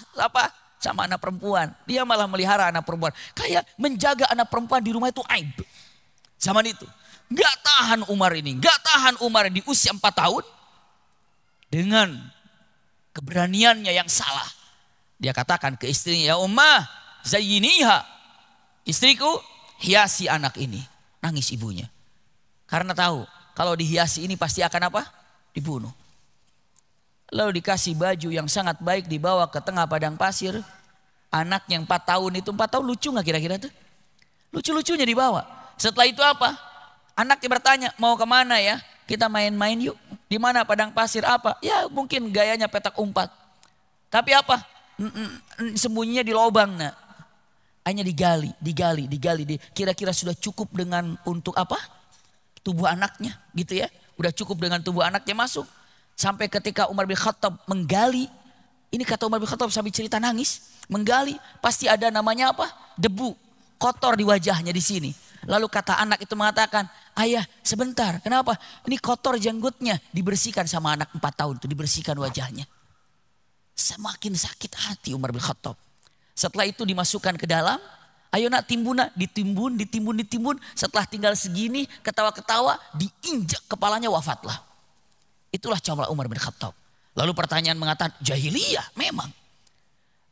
sama anak perempuan. Dia malah melihara anak perempuan. Kayak menjaga anak perempuan di rumah itu aib. Zaman itu. Gak tahan Umar di usia 4 tahun. Dengan keberaniannya yang salah. Dia katakan ke istrinya, ya Ummah, zayyiniha. Istriku, hiasi anak ini. Nangis ibunya. Karena tahu, kalau dihiasi ini pasti akan apa? Dibunuh. Lalu dikasih baju yang sangat baik, dibawa ke tengah padang pasir. Anak yang 4 tahun itu, 4 tahun lucu gak kira-kira tuh? Lucu-lucunya dibawa. Setelah itu apa? Anaknya bertanya, mau kemana ya? Kita main-main yuk. Di mana padang pasir apa? Ya mungkin gayanya petak umpat. Tapi apa? Sembunyinya di lubang nak. Hanya digali. Kira-kira sudah cukup dengan untuk apa? Tubuh anaknya gitu ya. Udah cukup dengan tubuh anaknya masuk. Sampai ketika Umar bin Khattab menggali. Ini kata Umar bin Khattab sambil cerita nangis. Menggali pasti ada namanya apa? Debu. Kotor di wajahnya di sini. Lalu kata anak itu mengatakan, ayah sebentar, kenapa? Ini kotor janggutnya, dibersihkan sama anak 4 tahun itu, dibersihkan wajahnya. Semakin sakit hati Umar bin Khattab. Setelah itu dimasukkan ke dalam, ayo nak timbun nak, ditimbun. Setelah tinggal segini, ketawa-ketawa, diinjak kepalanya wafatlah. Itulah cara Umar bin Khattab. Lalu pertanyaan mengatakan, jahiliyah memang.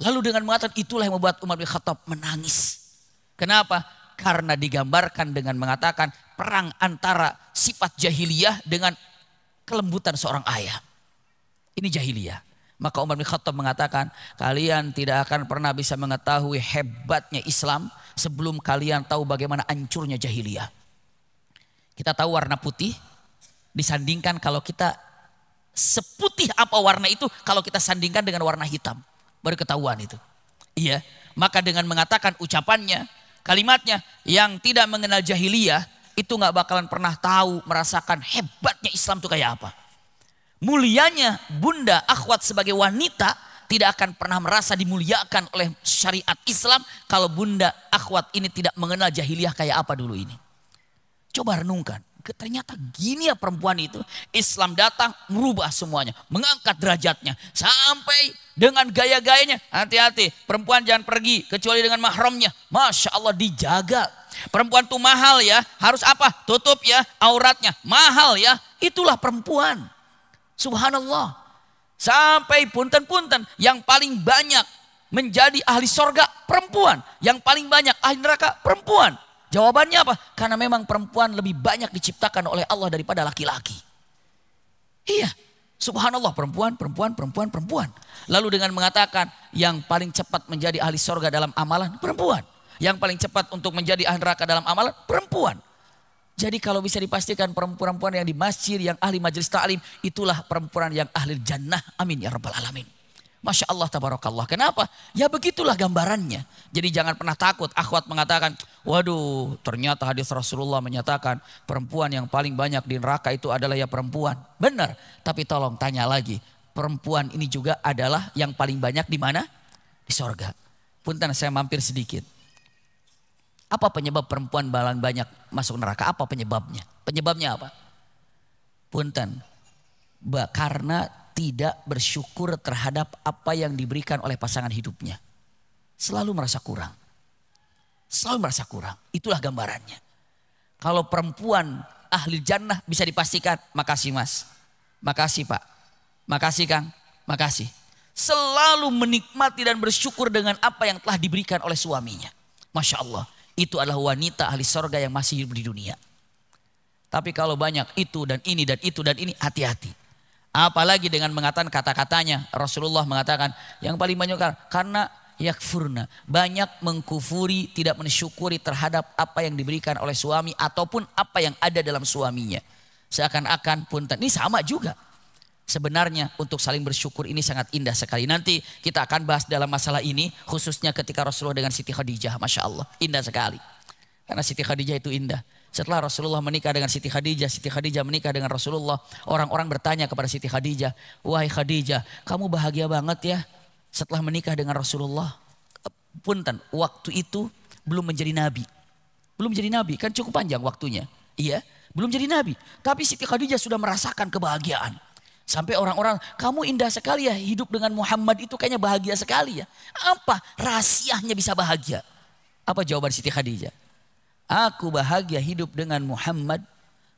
Lalu dengan mengatakan itulah yang membuat Umar bin Khattab menangis. Kenapa? Karena digambarkan dengan mengatakan perang antara sifat jahiliyah dengan kelembutan seorang ayah. Ini jahiliyah. Maka Umar bin Khattab mengatakan, kalian tidak akan pernah bisa mengetahui hebatnya Islam sebelum kalian tahu bagaimana hancurnya jahiliyah. Kita tahu warna putih disandingkan kalau kita seputih apa warna itu kalau kita sandingkan dengan warna hitam. Baru ketahuan itu. Iya, maka dengan mengatakan ucapannya, kalimatnya yang tidak mengenal jahiliyah itu gak bakalan pernah tahu merasakan hebatnya Islam itu kayak apa. Mulianya bunda akhwat sebagai wanita tidak akan pernah merasa dimuliakan oleh syariat Islam kalau bunda akhwat ini tidak mengenal jahiliyah kayak apa dulu ini. Coba renungkan, ternyata gini ya perempuan itu. Islam datang merubah semuanya, mengangkat derajatnya sampai dengan gaya-gayanya. Hati-hati, perempuan jangan pergi kecuali dengan mahramnya. Masya Allah dijaga. Perempuan tuh mahal ya, harus apa? Tutup ya auratnya, mahal ya. Itulah perempuan. Subhanallah. Sampai punten-punten yang paling banyak menjadi ahli sorga perempuan. Yang paling banyak ahli neraka perempuan. Jawabannya apa? Karena memang perempuan lebih banyak diciptakan oleh Allah daripada laki-laki. Iya. Subhanallah, perempuan. Lalu dengan mengatakan yang paling cepat menjadi ahli sorga dalam amalan, perempuan. Yang paling cepat untuk menjadi ahli neraka dalam amalan, perempuan. Jadi kalau bisa dipastikan perempuan yang di masjid, yang ahli majelis ta'lim, itulah perempuan yang ahli jannah. Amin ya rabbal alamin. Masya Allah tabarakallah. Kenapa? Ya begitulah gambarannya. Jadi jangan pernah takut. Akhwat mengatakan, waduh ternyata hadis Rasulullah menyatakan perempuan yang paling banyak di neraka itu adalah ya perempuan. Benar. Tapi tolong tanya lagi. Perempuan ini juga adalah yang paling banyak di mana? Di sorga. Punten saya mampir sedikit. Apa penyebab perempuan paling banyak masuk neraka? Apa penyebabnya? Penyebabnya apa? Punten. Karena tidak bersyukur terhadap apa yang diberikan oleh pasangan hidupnya. Selalu merasa kurang. Itulah gambarannya. Kalau perempuan ahli jannah bisa dipastikan, makasih mas. Makasih pak. Makasih kang. Makasih. Selalu menikmati dan bersyukur dengan apa yang telah diberikan oleh suaminya. Masya Allah. Itu adalah wanita ahli sorga yang masih hidup di dunia. Tapi kalau banyak itu dan ini dan itu dan ini, hati-hati. Apalagi dengan mengatakan kata-katanya. Rasulullah mengatakan yang paling banyak karena yakfurna. Banyak mengkufuri, tidak mensyukuri terhadap apa yang diberikan oleh suami ataupun apa yang ada dalam suaminya. Seakan-akan punten. Ini sama juga. Sebenarnya untuk saling bersyukur ini sangat indah sekali. Nanti kita akan bahas dalam masalah ini. Khususnya ketika Rasulullah dengan Siti Khadijah. Masya Allah. Indah sekali. Karena Siti Khadijah itu indah. Setelah Rasulullah menikah dengan Siti Khadijah menikah dengan Rasulullah. Orang-orang bertanya kepada Siti Khadijah. Wahai Khadijah, kamu bahagia banget ya setelah menikah dengan Rasulullah. Punten, waktu itu belum menjadi nabi. belum jadi nabi, kan cukup panjang waktunya. Iya, belum jadi nabi. Tapi Siti Khadijah sudah merasakan kebahagiaan. Sampai orang-orang, kamu indah sekali ya hidup dengan Muhammad itu kayaknya bahagia sekali ya. Apa rahasianya bisa bahagia? Apa jawaban Siti Khadijah? Aku bahagia hidup dengan Muhammad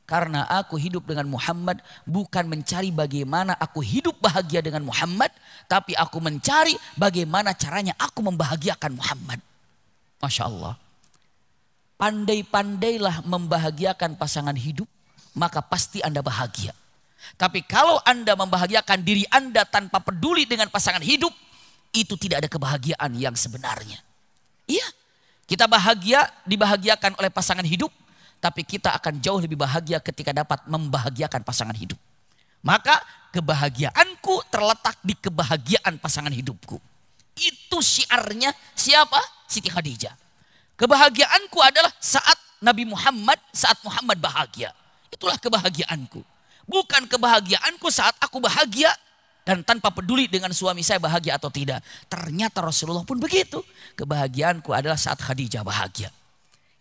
karena aku hidup dengan Muhammad bukan mencari bagaimana aku hidup bahagia dengan Muhammad, tapi aku mencari bagaimana caranya aku membahagiakan Muhammad. Masya Allah. Pandai-pandailah membahagiakan pasangan hidup, maka pasti Anda bahagia. Tapi kalau Anda membahagiakan diri Anda tanpa peduli dengan pasangan hidup, itu tidak ada kebahagiaan yang sebenarnya. Iya, kita bahagia dibahagiakan oleh pasangan hidup, tapi kita akan jauh lebih bahagia ketika dapat membahagiakan pasangan hidup. Maka kebahagiaanku terletak di kebahagiaan pasangan hidupku. Itu syiarnya siapa? Siti Khadijah. Kebahagiaanku adalah saat Nabi Muhammad, saat Muhammad bahagia. Itulah kebahagiaanku. Bukan kebahagiaanku saat aku bahagia dan tanpa peduli dengan suami saya bahagia atau tidak. Ternyata Rasulullah pun begitu. Kebahagiaanku adalah saat Khadijah bahagia.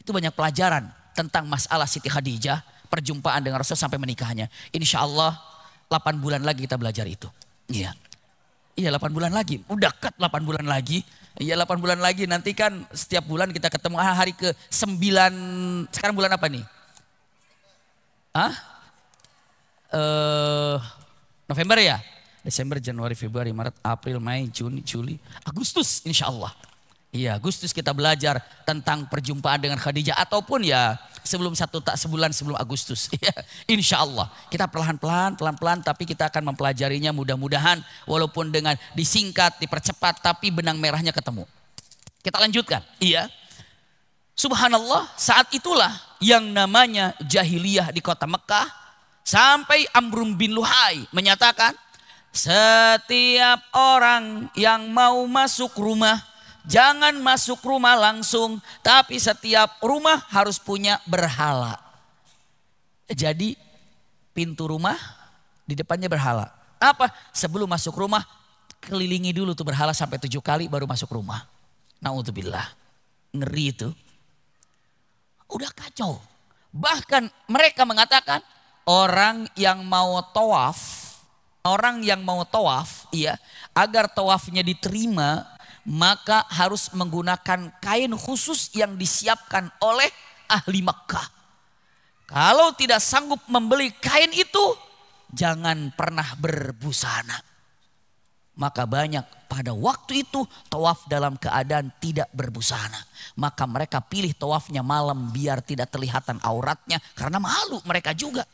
Itu banyak pelajaran tentang masalah Siti Khadijah, perjumpaan dengan Rasul sampai menikahnya. Insya Allah 8 bulan lagi kita belajar itu. Iya. Iya 8 bulan lagi. Udah dekat 8 bulan lagi. Iya 8 bulan lagi, nanti kan setiap bulan kita ketemu hari ke-9. Sekarang bulan apa nih? November ya? Desember, Januari, Februari, Maret, April, Mei, Juni, Juli, Agustus insya Allah. Iya, Agustus kita belajar tentang perjumpaan dengan Khadijah ataupun ya sebulan sebelum Agustus. Ya, insya Allah kita pelan-pelan tapi kita akan mempelajarinya mudah-mudahan walaupun dengan disingkat, dipercepat tapi benang merahnya ketemu. Kita lanjutkan. Iya. Subhanallah, saat itulah yang namanya jahiliyah di kota Mekah sampai Amrun bin Luhai menyatakan setiap orang yang mau masuk rumah jangan masuk rumah langsung, tapi setiap rumah harus punya berhala. Jadi pintu rumah di depannya berhala. Apa? Sebelum masuk rumah kelilingi dulu tuh berhala sampai 7 kali baru masuk rumah. Naudzubillah. Ngeri itu. Udah kacau. Bahkan mereka mengatakan orang yang mau tawaf, iya, agar tawafnya diterima maka harus menggunakan kain khusus yang disiapkan oleh ahli Makkah. Kalau tidak sanggup membeli kain itu, jangan pernah berbusana. Maka banyak pada waktu itu tawaf dalam keadaan tidak berbusana. Maka mereka pilih tawafnya malam biar tidak terlihatan auratnya karena malu mereka juga.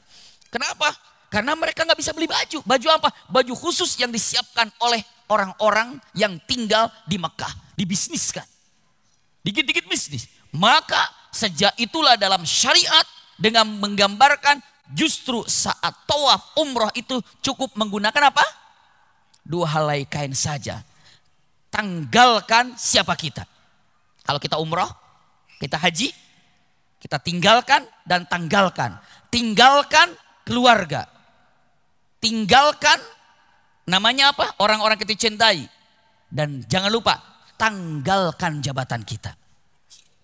Kenapa? Karena mereka nggak bisa beli baju. Baju apa? Baju khusus yang disiapkan oleh orang-orang yang tinggal di Mekah. Dibisniskan. Dikit-dikit bisnis. Maka sejak itulah dalam syariat dengan menggambarkan justru saat tawaf umroh itu cukup menggunakan apa? 2 helai kain saja. Tanggalkan siapa kita. Kalau kita umroh, kita haji, kita tinggalkan dan tanggalkan. Tinggalkan keluarga. Tinggalkan namanya apa? Orang-orang kita cintai. Dan jangan lupa tanggalkan jabatan kita.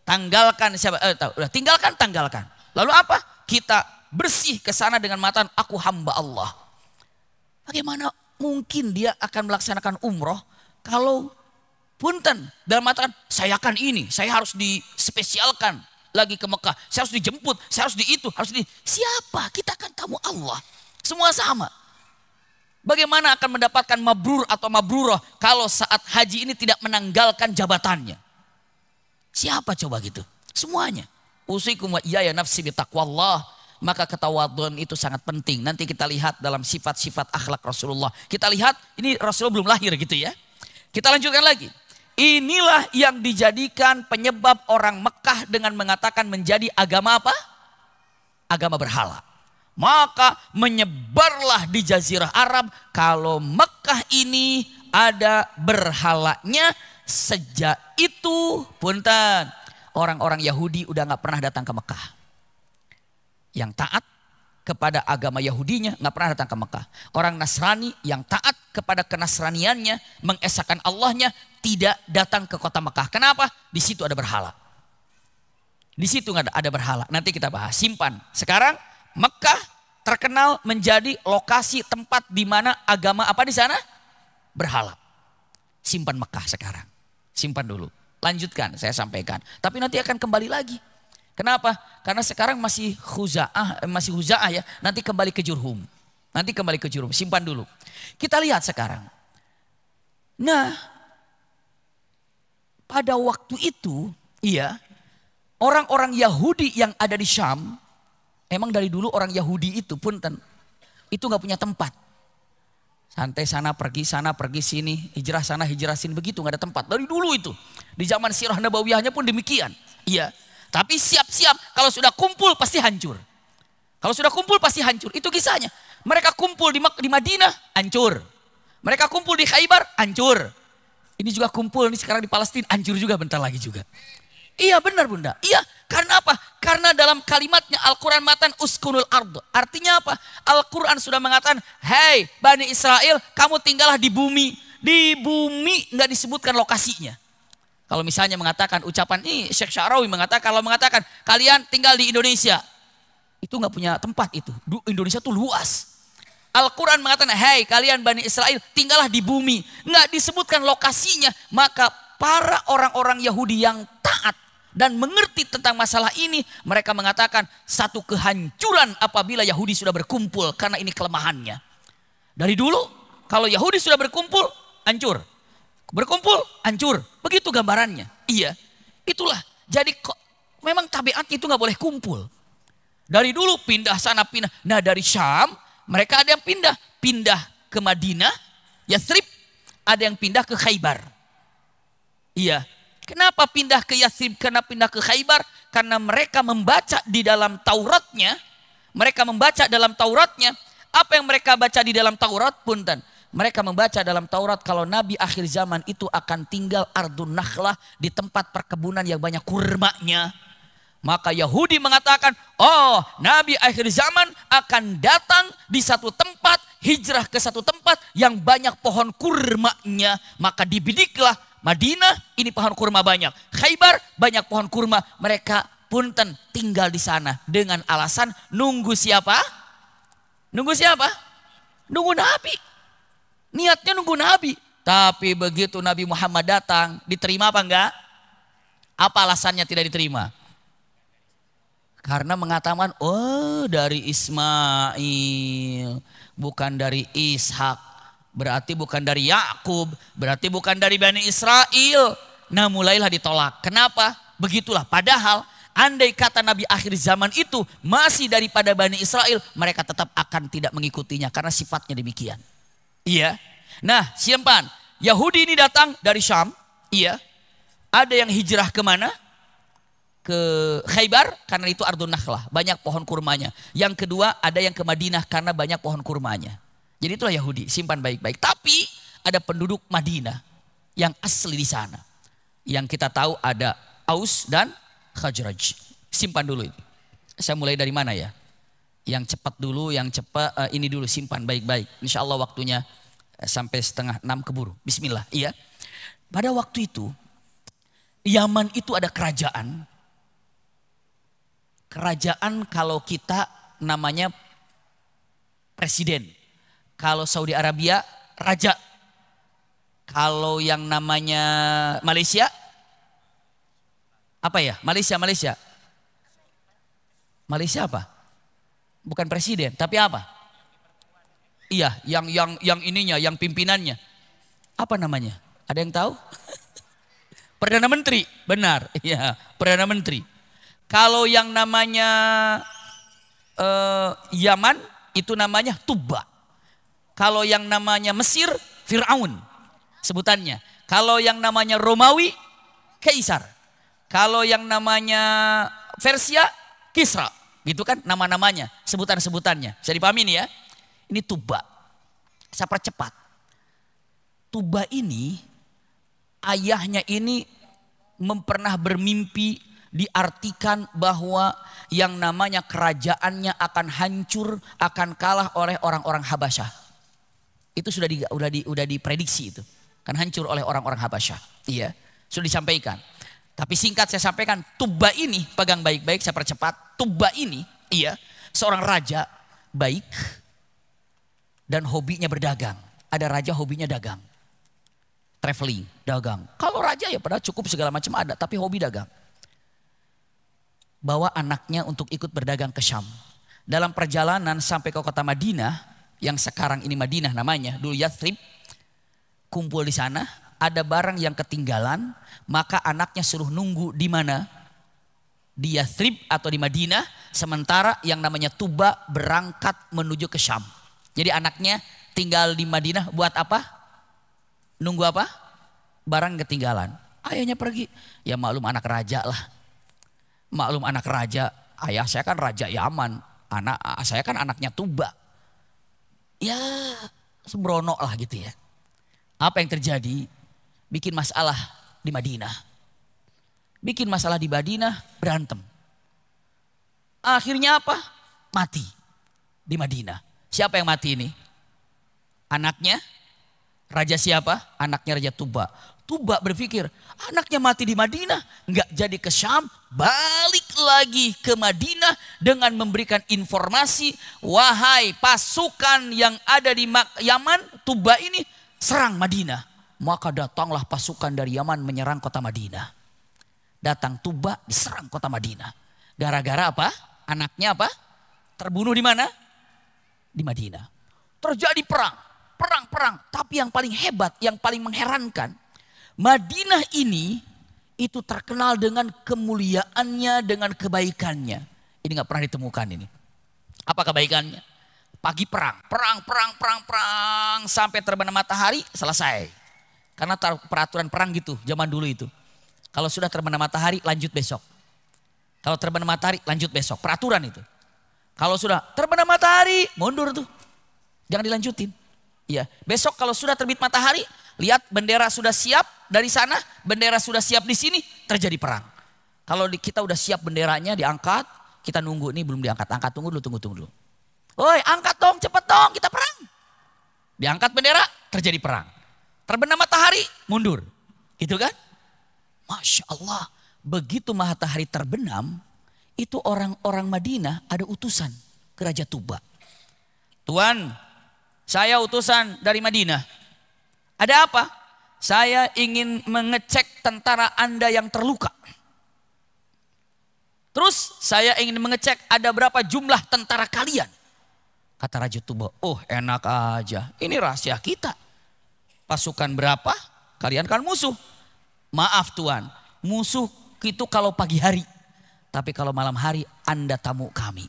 Tanggalkan siapa? Tanggalkan. Lalu apa? Kita bersih ke sana dengan mata aku hamba Allah. Bagaimana mungkin dia akan melaksanakan umroh kalau punten dalam mata saya akan ini, saya harus dispesialkan lagi ke Mekah, saya harus dijemput, saya harus di itu, siapa? Kita kan tamu Allah. Semua sama. Bagaimana akan mendapatkan mabrur atau mabruroh kalau saat haji ini tidak menanggalkan jabatannya? Siapa coba gitu? Semuanya. Usikum wa iyaya nafsi bitaqwallah. Maka ketawadhuan itu sangat penting. Nanti kita lihat dalam sifat-sifat akhlak Rasulullah. Kita lihat ini Rasulullah belum lahir gitu ya. Kita lanjutkan lagi. Inilah yang dijadikan penyebab orang Mekah dengan mengatakan menjadi agama apa? Agama berhala. Maka menyebarlah di Jazirah Arab kalau Mekah ini ada berhalanya. Sejak itu punten orang-orang Yahudi udah gak pernah datang ke Mekah. Yang taat kepada agama Yahudinya gak pernah datang ke Mekah. Orang Nasrani yang taat kepada kenasraniannya, mengesahkan Allahnya, tidak datang ke kota Mekah. Kenapa? Di situ ada berhala. Di situ ada berhala. Nanti kita bahas. Simpan. Sekarang Mekah terkenal menjadi lokasi tempat di mana agama apa di sana? Berhala. Simpan Mekah sekarang. Simpan dulu. Lanjutkan saya sampaikan. Tapi nanti akan kembali lagi. Kenapa? Karena sekarang masih Huza'ah ya. Nanti kembali ke Jurhum. Nanti kembali ke Jurhum. Simpan dulu. Kita lihat sekarang. Nah, pada waktu itu, iya, orang-orang Yahudi yang ada di Syam, emang dari dulu orang Yahudi itu pun itu nggak punya tempat. Santai sana pergi sini, hijrah sana hijrah sini, begitu nggak ada tempat. Dari dulu itu, di zaman Sirah Nabawiyahnya pun demikian. Iya, tapi siap-siap kalau sudah kumpul pasti hancur. Kalau sudah kumpul pasti hancur. Itu kisahnya. Mereka kumpul di Madinah, hancur. Mereka kumpul di Khaybar, hancur. Ini juga kumpul nih sekarang di Palestina, hancur juga bentar lagi juga. Iya benar bunda. Iya, karena apa? Karena dalam kalimatnya Al-Quran matan uskunul ardo. Artinya apa? Al-Quran sudah mengatakan, hei Bani Israel, kamu tinggallah di bumi. Di bumi nggak disebutkan lokasinya. Kalau misalnya mengatakan ucapan ini, Syekh Sya'rawi mengatakan, kalau mengatakan kalian tinggal di Indonesia. Itu nggak punya tempat itu. Indonesia tuh luas. Al-Quran mengatakan, hei kalian Bani Israel, tinggallah di bumi. Nggak disebutkan lokasinya. Maka para orang-orang Yahudi yang taat dan mengerti tentang masalah ini, mereka mengatakan satu kehancuran apabila Yahudi sudah berkumpul. Karena ini kelemahannya. Dari dulu, kalau Yahudi sudah berkumpul, hancur. Berkumpul, hancur. Begitu gambarannya. Iya, itulah. Jadi memang tabiat itu nggak boleh kumpul. Dari dulu pindah sana pindah. Nah dari Syam, mereka ada yang pindah ke Madinah, Yathrib, ada yang pindah ke Khaybar. Iya. Kenapa pindah ke Yathrib? Karena pindah ke Khaybar? Karena mereka membaca di dalam Tauratnya. Mereka membaca dalam Tauratnya. Apa yang mereka baca di dalam Taurat? Punten. Mereka membaca dalam Taurat kalau Nabi akhir zaman itu akan tinggal Ardun Nakhlah, di tempat perkebunan yang banyak kurmanya. Maka Yahudi mengatakan, oh Nabi akhir zaman akan datang di satu tempat, hijrah ke satu tempat yang banyak pohon kurmanya. Maka dibidiklah Madinah, ini pohon kurma banyak. Khaybar, banyak pohon kurma. Mereka punten tinggal di sana dengan alasan nunggu siapa? Nunggu siapa? Nunggu Nabi. Niatnya nunggu Nabi. Tapi begitu Nabi Muhammad datang, diterima apa enggak? Apa alasannya tidak diterima? Karena mengatakan, oh dari Ismail, bukan dari Ishak, berarti bukan dari Yakub, berarti bukan dari Bani Israel. Nah mulailah ditolak. Kenapa? Begitulah. Padahal andai kata Nabi akhir zaman itu masih daripada Bani Israel, mereka tetap akan tidak mengikutinya karena sifatnya demikian. Iya. Nah simpan. Yahudi ini datang dari Syam. Iya. Ada yang hijrah kemana? Ke Khaybar karena itu Ardun Nakhlah, banyak pohon kurmanya. Yang kedua ada yang ke Madinah karena banyak pohon kurmanya. Jadi itulah Yahudi, simpan baik-baik. Tapi ada penduduk Madinah yang asli di sana. Yang kita tahu ada Aus dan Khazraj. Simpan dulu itu. Saya mulai dari mana ya? Yang cepat dulu, yang cepat ini dulu simpan baik-baik. Insya Allah waktunya sampai 5:30 keburu. Bismillah. Iya. Pada waktu itu Yaman itu ada kerajaan. Kerajaan kalau kita namanya presiden. Kalau Saudi Arabia raja. Kalau yang namanya Malaysia apa ya? Malaysia. Malaysia apa? Bukan presiden, tapi apa? Iya, yang ininya, yang pimpinannya. Apa namanya? Ada yang tahu? Perdana Menteri, benar. Iya, Perdana Menteri. Kalau yang namanya Yaman itu namanya Tuba. Kalau yang namanya Mesir, Fir'aun sebutannya. Kalau yang namanya Romawi, Kaisar. Kalau yang namanya Persia, Kisra. Gitu kan nama-namanya, sebutan-sebutannya. Bisa dipahami nih ya. Ini Tuba. Saya percepat. Tuba ini, ayahnya ini pernah bermimpi, diartikan bahwa yang namanya kerajaannya akan hancur, akan kalah oleh orang-orang Habasyah. Itu sudah diprediksi itu. Kan hancur oleh orang-orang Habasyah. Iya, sudah disampaikan. Tapi singkat saya sampaikan, Tuba ini, pegang baik-baik saya percepat. Tuba ini, iya, seorang raja baik dan hobinya berdagang. Ada raja hobinya dagang. Traveling, dagang. Kalau raja ya pada cukup segala macam ada, tapi hobi dagang. Bawa anaknya untuk ikut berdagang ke Syam. Dalam perjalanan sampai ke kota Madinah, yang sekarang ini Madinah namanya, dulu Yathrib, kumpul di sana, ada barang yang ketinggalan, maka anaknya suruh nunggu di mana? Di Yathrib atau di Madinah, sementara yang namanya Tuba berangkat menuju ke Syam. Jadi anaknya tinggal di Madinah buat apa? Nunggu apa? Barang ketinggalan. Ayahnya pergi. Ya maklum anak raja lah. Maklum anak raja. Ayah saya kan raja Yaman. Anak saya kan anaknya Tuba. Ya sembrono lah gitu ya. Apa yang terjadi? Bikin masalah di Madinah. Bikin masalah di Madinah, berantem. Akhirnya apa? Mati di Madinah. Siapa yang mati ini? Anaknya? Raja siapa? Anaknya Raja Tuba. Tuba berpikir, anaknya mati di Madinah, nggak jadi ke Syam, balik lagi ke Madinah dengan memberikan informasi, wahai pasukan yang ada di Yaman, Tuba ini serang Madinah. Maka datanglah pasukan dari Yaman menyerang kota Madinah. Datang Tuba diserang kota Madinah. Gara-gara apa? Anaknya apa? Terbunuh di mana? Di Madinah. Terjadi perang. Tapi yang paling hebat, yang paling mengherankan, Madinah ini itu terkenal dengan kemuliaannya, dengan kebaikannya. Ini gak pernah ditemukan ini. Apa kebaikannya? Pagi perang, sampai terbenam matahari selesai. Karena peraturan perang gitu zaman dulu itu. Kalau sudah terbenam matahari lanjut besok. Kalau terbenam matahari lanjut besok. Peraturan itu. Kalau sudah terbenam matahari mundur tuh. Jangan dilanjutin. Ya, besok kalau sudah terbit matahari, lihat bendera sudah siap dari sana, bendera sudah siap di sini, terjadi perang. Kalau kita udah siap benderanya diangkat, kita nunggu nih belum diangkat. Angkat tunggu dulu. Woi, angkat dong, cepet dong, kita perang. Diangkat bendera, terjadi perang. Terbenam matahari, mundur. Gitu kan? Masya Allah. Begitu matahari terbenam, itu orang-orang Madinah ada utusan ke Raja Tuba. Tuan, saya utusan dari Madinah. Ada apa? Saya ingin mengecek tentara Anda yang terluka. Terus saya ingin mengecek ada berapa jumlah tentara kalian. Kata Raja Tuba, oh enak aja. Ini rahasia kita. Pasukan berapa? Kalian kan musuh. Maaf Tuan, musuh itu kalau pagi hari. Tapi kalau malam hari Anda tamu kami.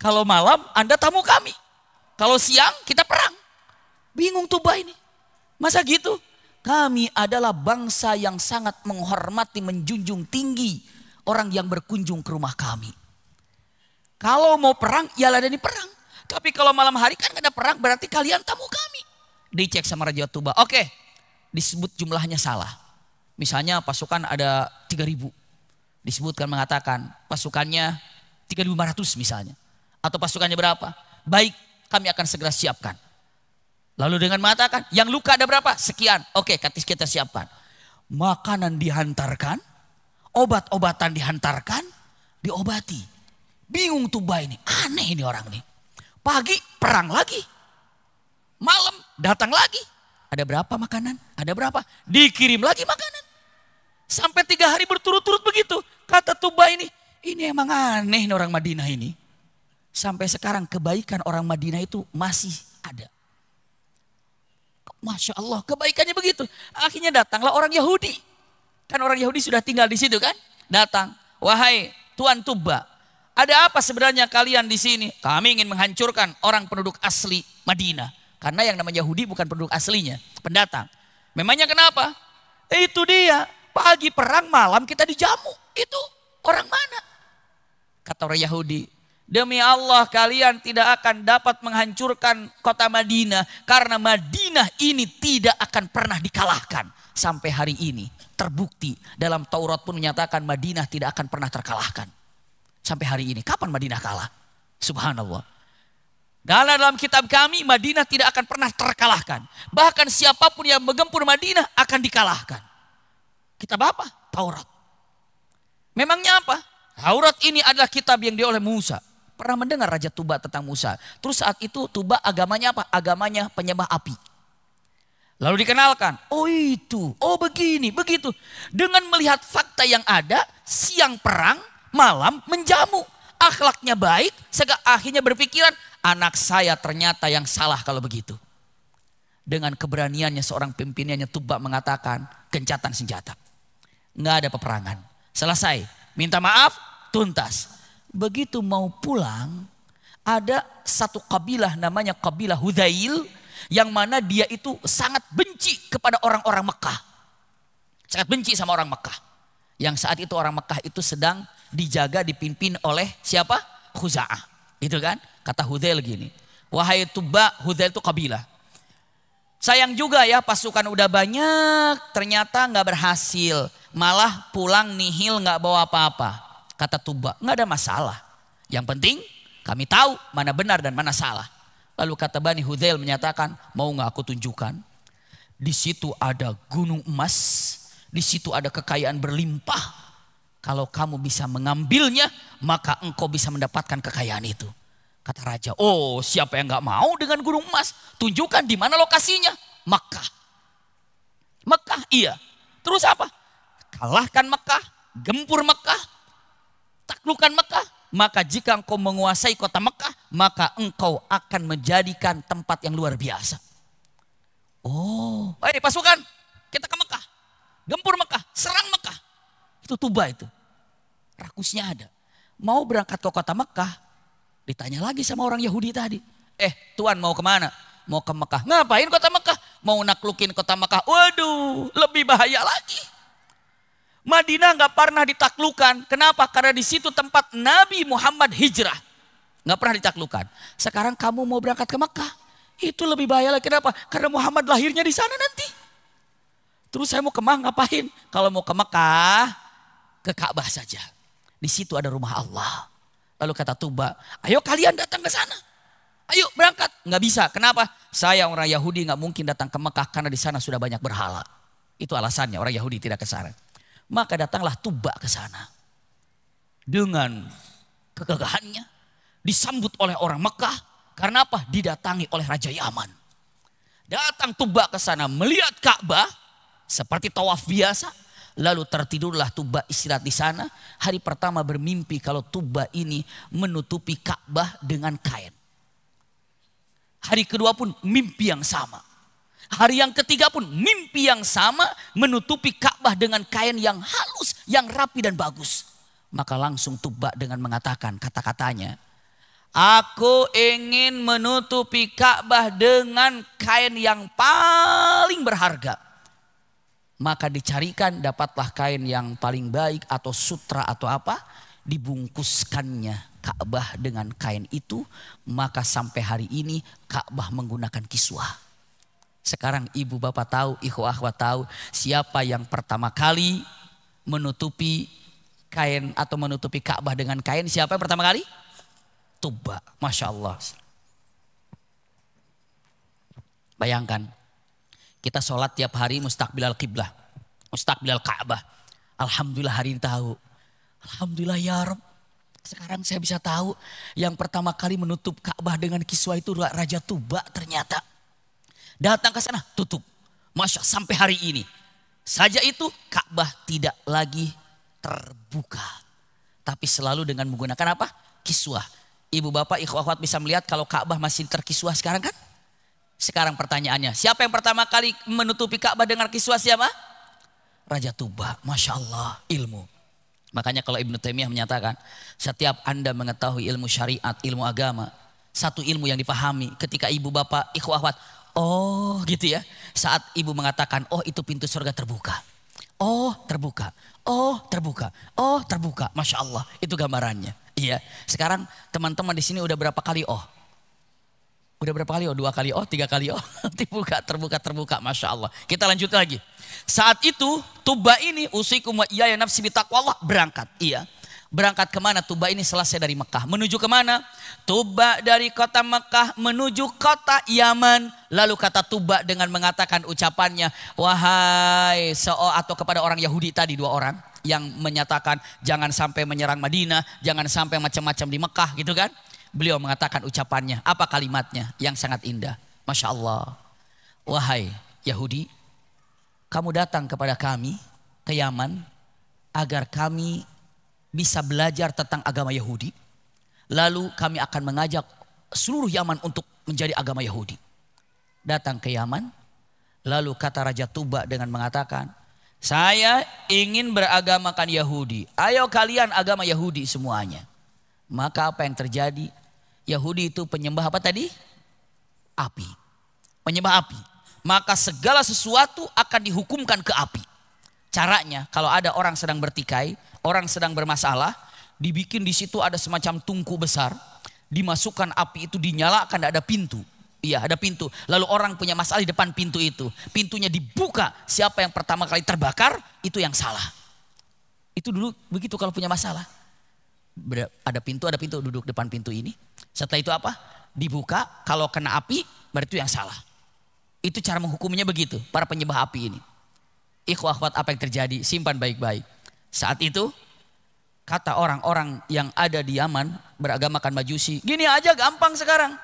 Kalau malam Anda tamu kami. Kalau siang kita perang. Bingung Tuba ini. Masa gitu? Kami adalah bangsa yang sangat menghormati, menjunjung tinggi orang yang berkunjung ke rumah kami. Kalau mau perang, ya ladani perang. Tapi kalau malam hari kan gak ada perang, berarti kalian tamu kami. Dicek sama Raja Tuba. Oke, disebut jumlahnya salah. Misalnya pasukan ada 3.000. Disebutkan mengatakan pasukannya 3.500 misalnya. Atau pasukannya berapa? Baik, kami akan segera siapkan. Lalu dengan mengatakan, yang luka ada berapa? Sekian. Oke, kita siapkan. Makanan dihantarkan, obat-obatan dihantarkan, diobati. Bingung Tuba ini, aneh ini orang nih. Pagi perang lagi. Malam datang lagi. Ada berapa makanan? Ada berapa? Dikirim lagi makanan. Sampai 3 hari berturut-turut begitu. Kata Tuba ini emang aneh nih orang Madinah ini. Sampai sekarang kebaikan orang Madinah itu masih ada. Masya Allah, kebaikannya begitu. Akhirnya datanglah orang Yahudi. Kan orang Yahudi sudah tinggal di situ kan? Datang, wahai Tuan Tuba, ada apa sebenarnya kalian di sini? Kami ingin menghancurkan orang penduduk asli Madinah. Karena yang namanya Yahudi bukan penduduk aslinya, pendatang. Memangnya kenapa? Itu dia, pagi perang, malam kita dijamu. Itu orang mana? Kata orang Yahudi, demi Allah kalian tidak akan dapat menghancurkan kota Madinah. Karena Madinah ini tidak akan pernah dikalahkan. Sampai hari ini terbukti dalam Taurat pun menyatakan Madinah tidak akan pernah terkalahkan. Sampai hari ini, kapan Madinah kalah? Subhanallah. Dalam kitab kami Madinah tidak akan pernah terkalahkan. Bahkan siapapun yang menggempur Madinah akan dikalahkan. Kitab apa? Taurat. Memangnya apa? Taurat ini adalah kitab yang dioleh Musa. Pernah mendengar Raja Tuba tentang Musa. Terus saat itu Tuba agamanya apa? Agamanya penyembah api. Lalu dikenalkan, oh itu, oh begini, begitu. Dengan melihat fakta yang ada, siang perang, malam menjamu. Akhlaknya baik, sehingga akhirnya berpikiran, anak saya ternyata yang salah kalau begitu. Dengan keberaniannya seorang pimpinannya Tuba mengatakan, gencatan senjata. Nggak ada peperangan. Selesai, minta maaf, tuntas. Begitu mau pulang, ada satu kabilah namanya kabilah Hudzail, yang mana dia itu sangat benci kepada orang-orang Mekah. Sangat benci sama orang Mekah. Yang saat itu orang Mekah itu sedang dijaga, dipimpin oleh siapa? Khuza'ah. Itu kan? Kata Hudzail gini, wahai Tuba, Hudzail itu kabilah. Sayang juga ya pasukan udah banyak, ternyata nggak berhasil. Malah pulang nihil nggak bawa apa-apa. Kata Tuba, nggak ada masalah. Yang penting kami tahu mana benar dan mana salah. Lalu kata Bani Hudzail menyatakan, mau nggak aku tunjukkan? Di situ ada gunung emas, di situ ada kekayaan berlimpah. Kalau kamu bisa mengambilnya, maka engkau bisa mendapatkan kekayaan itu. Kata raja, oh siapa yang nggak mau dengan gunung emas? Tunjukkan di mana lokasinya. Makkah. Makkah, iya. Terus apa? Kalahkan Makkah, gempur Makkah, taklukkan Makkah. Maka jika engkau menguasai kota Makkah, maka engkau akan menjadikan tempat yang luar biasa. Oh, ayo pasukan, kita ke Makkah. Gempur Makkah, serang Makkah. Itu Tuba itu. Rakusnya ada. Mau berangkat ke kota Makkah, ditanya lagi sama orang Yahudi tadi. Tuan mau kemana? Mau ke Mekah. Ngapain kota Mekah? Mau naklukin kota Mekah. Waduh, lebih bahaya lagi. Madinah gak pernah ditaklukkan. Kenapa? Karena di situ tempat Nabi Muhammad hijrah. Gak pernah ditaklukkan. Sekarang kamu mau berangkat ke Mekah. Itu lebih bahaya lagi. Kenapa? Karena Muhammad lahirnya di sana nanti. Terus saya mau ke Mekah ngapain? Kalau mau ke Mekah, ke Ka'bah saja. Di situ ada rumah Allah. Lalu kata Tuba, ayo kalian datang ke sana. Ayo berangkat. Nggak bisa. Kenapa? Saya orang Yahudi nggak mungkin datang ke Mekah karena di sana sudah banyak berhala. Itu alasannya orang Yahudi tidak ke sana. Maka datanglah Tuba ke sana. Dengan kegagahannya disambut oleh orang Mekah. Karena apa? Didatangi oleh Raja Yaman. Datang Tuba ke sana melihat Ka'bah seperti tawaf biasa. Lalu tertidurlah Tuba istirahat di sana. Hari pertama bermimpi kalau Tuba ini menutupi Ka'bah dengan kain. Hari kedua pun mimpi yang sama. Hari yang ketiga pun mimpi yang sama, menutupi Ka'bah dengan kain yang halus, yang rapi dan bagus. Maka langsung Tuba dengan mengatakan kata-katanya, aku ingin menutupi Ka'bah dengan kain yang paling berharga. Maka dicarikan, dapatlah kain yang paling baik atau sutra atau apa. Dibungkuskannya Ka'bah dengan kain itu. Maka sampai hari ini Ka'bah menggunakan kiswah. Sekarang ibu bapak tahu, ikhwah akhwat tahu. Siapa yang pertama kali menutupi kain atau menutupi Ka'bah dengan kain? Siapa yang pertama kali? Tuba. Masya Allah. Bayangkan. Kita sholat tiap hari mustaqbilal qiblah, mustaqbilal Ka'bah. Alhamdulillah hari ini tahu. Alhamdulillah ya Rabb. Sekarang saya bisa tahu yang pertama kali menutup Ka'bah dengan kiswah itu Raja Tuba ternyata. Datang ke sana tutup. Masya sampai hari ini. Saja itu Ka'bah tidak lagi terbuka. Tapi selalu dengan menggunakan apa? Kiswah. Ibu bapak ikhwah akhwat bisa melihat kalau Ka'bah masih terkiswah sekarang kan? Sekarang pertanyaannya, siapa yang pertama kali menutupi Ka'bah dengan kiswah siapa? Raja Tuba. Masya Allah, ilmu. Makanya kalau Ibnu Taimiyah menyatakan, setiap Anda mengetahui ilmu syariat, ilmu agama, satu ilmu yang dipahami ketika ibu bapak ikhwah akhwat, oh gitu ya. Saat ibu mengatakan, oh itu pintu surga terbuka. Oh terbuka, oh terbuka, oh terbuka. Masya Allah, itu gambarannya. Iya. Sekarang teman-teman di sini udah berapa kali oh? Udah berapa kali oh? 2 kali oh, 3 kali oh. Terbuka, terbuka, terbuka. Masya Allah. Kita lanjut lagi. Saat itu Tuba ini usikum wa iyaya nafsi bitaqwallah berangkat. Iya. Berangkat kemana Tuba ini selesai dari Mekah? Menuju kemana? Tuba dari kota Mekah menuju kota Yaman. Lalu kata Tuba dengan mengatakan ucapannya, wahai atau kepada orang Yahudi tadi, dua orang yang menyatakan jangan sampai menyerang Madinah, jangan sampai macam-macam di Mekah gitu kan. Beliau mengatakan ucapannya, apa kalimatnya yang sangat indah. Masya Allah. Wahai Yahudi, kamu datang kepada kami ke Yaman agar kami bisa belajar tentang agama Yahudi. Lalu kami akan mengajak seluruh Yaman untuk menjadi agama Yahudi. Datang ke Yaman. Lalu kata Raja Tuba dengan mengatakan, saya ingin beragamakan Yahudi. Ayo kalian agama Yahudi semuanya. Maka apa yang terjadi? Yahudi itu penyembah apa tadi? Api. Penyembah api. Maka segala sesuatu akan dihukumkan ke api. Caranya kalau ada orang sedang bertikai, orang sedang bermasalah, dibikin di situ ada semacam tungku besar, dimasukkan api itu, dinyalakan, ada pintu. Iya, ada pintu. Lalu orang punya masalah di depan pintu itu. Pintunya dibuka, siapa yang pertama kali terbakar, itu yang salah. Itu dulu begitu kalau punya masalah. Ada pintu, duduk depan pintu ini. Setelah itu apa? Dibuka, kalau kena api, berarti itu yang salah. Itu cara menghukumnya begitu, para penyembah api ini. Ikhwah akhwat, apa yang terjadi? Simpan baik-baik. Saat itu kata orang-orang yang ada di Yaman beragamakan Majusi, gini aja gampang sekarang.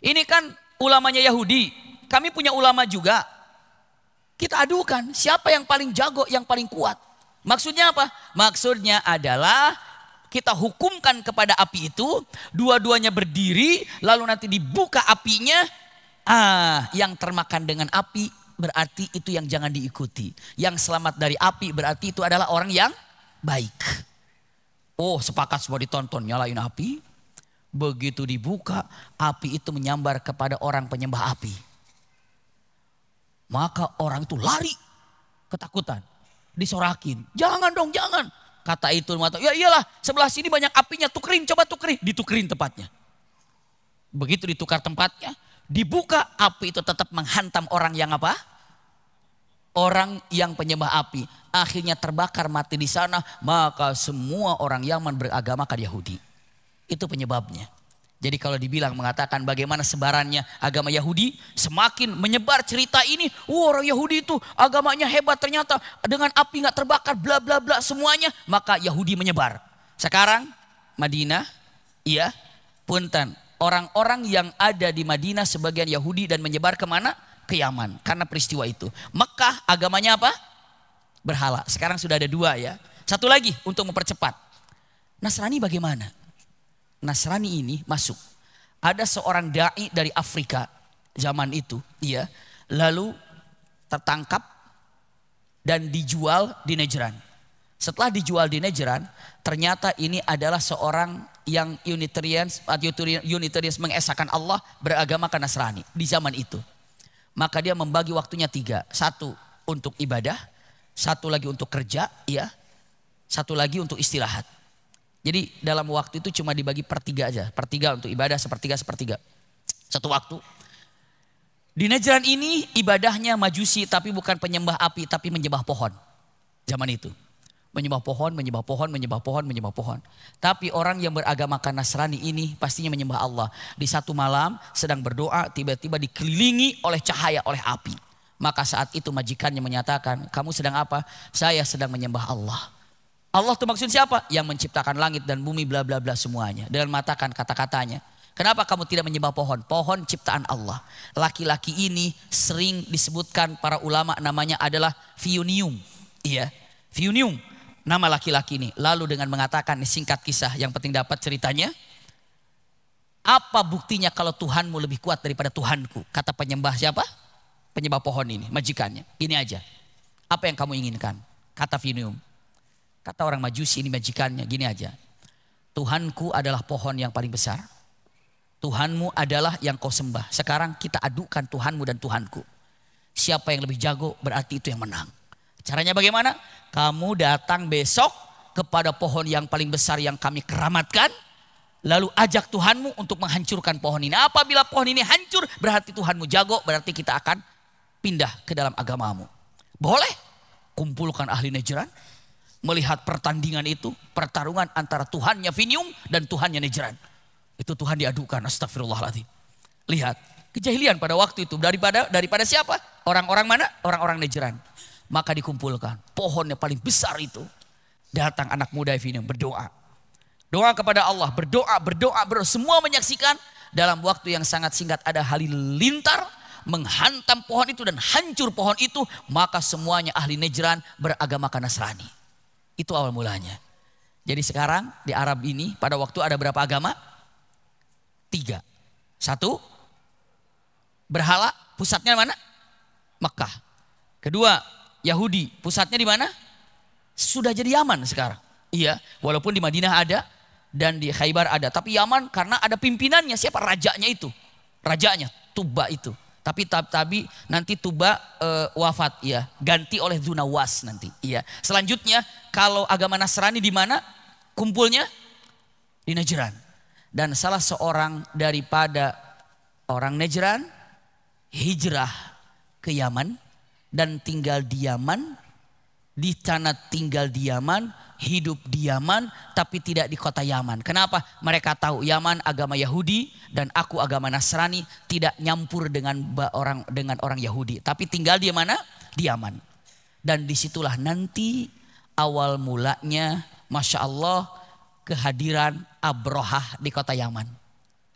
Ini kan ulamanya Yahudi, kami punya ulama juga. Kita adukan siapa yang paling jago, yang paling kuat. Maksudnya apa? Maksudnya adalah kita hukumkan kepada api itu, dua-duanya berdiri, lalu nanti dibuka apinya. Yang termakan dengan api berarti itu yang jangan diikuti. Yang selamat dari api berarti itu adalah orang yang baik. Oh, sepakat semua ditonton, nyalain api. Begitu dibuka, api itu menyambar kepada orang penyembah api. Maka orang itu lari, ketakutan, disorakin. Jangan dong, jangan. Kata itu, ya iyalah, sebelah sini banyak apinya, tukerin, coba tukerin. Ditukerin tempatnya. Begitu ditukar tempatnya, dibuka, api itu tetap menghantam orang yang apa? Orang yang penyembah api. Akhirnya terbakar, mati di sana. Maka semua orang Yaman beragamakan Yahudi. Itu penyebabnya. Jadi kalau dibilang mengatakan bagaimana sebarannya agama Yahudi, semakin menyebar cerita ini. Orang Yahudi itu agamanya hebat, ternyata dengan api gak terbakar, bla bla bla semuanya. Maka Yahudi menyebar. Sekarang Madinah, iya, punten. Orang-orang yang ada di Madinah sebagian Yahudi dan menyebar kemana? Ke Yaman. Karena peristiwa itu. Mekah agamanya apa? Berhala. Sekarang sudah ada dua ya. Satu lagi untuk mempercepat. Nasrani bagaimana? Nasrani ini masuk. Ada seorang da'i dari Afrika zaman itu. Iya. Lalu tertangkap dan dijual di Najran. Setelah dijual di Najran, ternyata ini adalah seorang yang Unitarians mengesahkan Allah, beragamakan Nasrani di zaman itu. Maka dia membagi waktunya 3. 1 untuk ibadah, 1 lagi untuk kerja, ya, 1 lagi untuk istirahat. Jadi dalam waktu itu cuma dibagi per 3 aja. Per 3 untuk ibadah, sepertiga. Satu waktu. Di Najran ini ibadahnya Majusi, tapi bukan penyembah api, tapi menyembah pohon. Zaman itu. Menyembah pohon. Tapi orang yang beragamakan Nasrani ini pastinya menyembah Allah. Di satu malam sedang berdoa, tiba-tiba dikelilingi oleh cahaya, oleh api. Maka saat itu majikannya menyatakan, kamu sedang apa? Saya sedang menyembah Allah. Allah itu maksud siapa? Yang menciptakan langit dan bumi bla bla bla semuanya. Dengan mengatakan kata-katanya. Kenapa kamu tidak menyembah pohon? Pohon ciptaan Allah. Laki-laki ini sering disebutkan para ulama namanya adalah Fiunium. Iya, Fiunium. Nama laki-laki ini. Lalu dengan mengatakan, singkat kisah yang penting dapat ceritanya. Apa buktinya kalau Tuhanmu lebih kuat daripada Tuhanku? Kata penyembah siapa? Penyembah pohon ini, majikannya. Ini aja. Apa yang kamu inginkan? Kata Fiunium. Kata orang Majusi ini majikannya, gini aja. Tuhanku adalah pohon yang paling besar. Tuhanmu adalah yang kau sembah. Sekarang kita adukan Tuhanmu dan Tuhanku. Siapa yang lebih jago berarti itu yang menang. Caranya bagaimana? Kamu datang besok kepada pohon yang paling besar yang kami keramatkan. Lalu ajak Tuhanmu untuk menghancurkan pohon ini. Apabila pohon ini hancur berarti Tuhanmu jago. Berarti kita akan pindah ke dalam agamamu. Boleh? Kumpulkan ahli Najran. melihat pertandingan itu, pertarungan antara Tuhannya Finium dan Tuhannya Nejran. Itu Tuhan diadukan, astagfirullahaladzim. Lihat, kejahilian pada waktu itu daripada siapa? Orang-orang mana? Orang-orang Nejran. Maka dikumpulkan, pohonnya paling besar itu. Datang anak muda Finium berdoa. Doa kepada Allah, berdoa. Semua menyaksikan dalam waktu yang sangat singkat ada halilintar menghantam pohon itu dan hancur pohon itu. Maka semuanya ahli Nejran beragamakan Nasrani. Itu awal mulanya. Jadi sekarang di Arab ini pada waktu ada berapa agama? 3. 1, berhala, pusatnya mana? Mekah. 2, Yahudi, pusatnya di mana? Sudah jadi Yaman sekarang. Iya, walaupun di Madinah ada dan di Khaybar ada. Tapi Yaman karena ada pimpinannya, siapa? Rajanya itu. Rajanya, Tuba itu. Tapi nanti Tuba wafat, ya, ganti oleh Dzunawas nanti. Iya. Selanjutnya kalau agama Nasrani di mana kumpulnya? Di Najran. Dan salah seorang daripada orang Najran hijrah ke Yaman dan tinggal di Yaman. Di tanah tinggal di Yaman, hidup di Yaman, tapi tidak di kota Yaman. Kenapa? Mereka tahu Yaman agama Yahudi dan aku agama Nasrani, tidak nyampur dengan orang Yahudi. Tapi tinggal di mana? Di Yaman. Dan disitulah nanti awal mulanya, Masya Allah, kehadiran Abrahah di kota Yaman.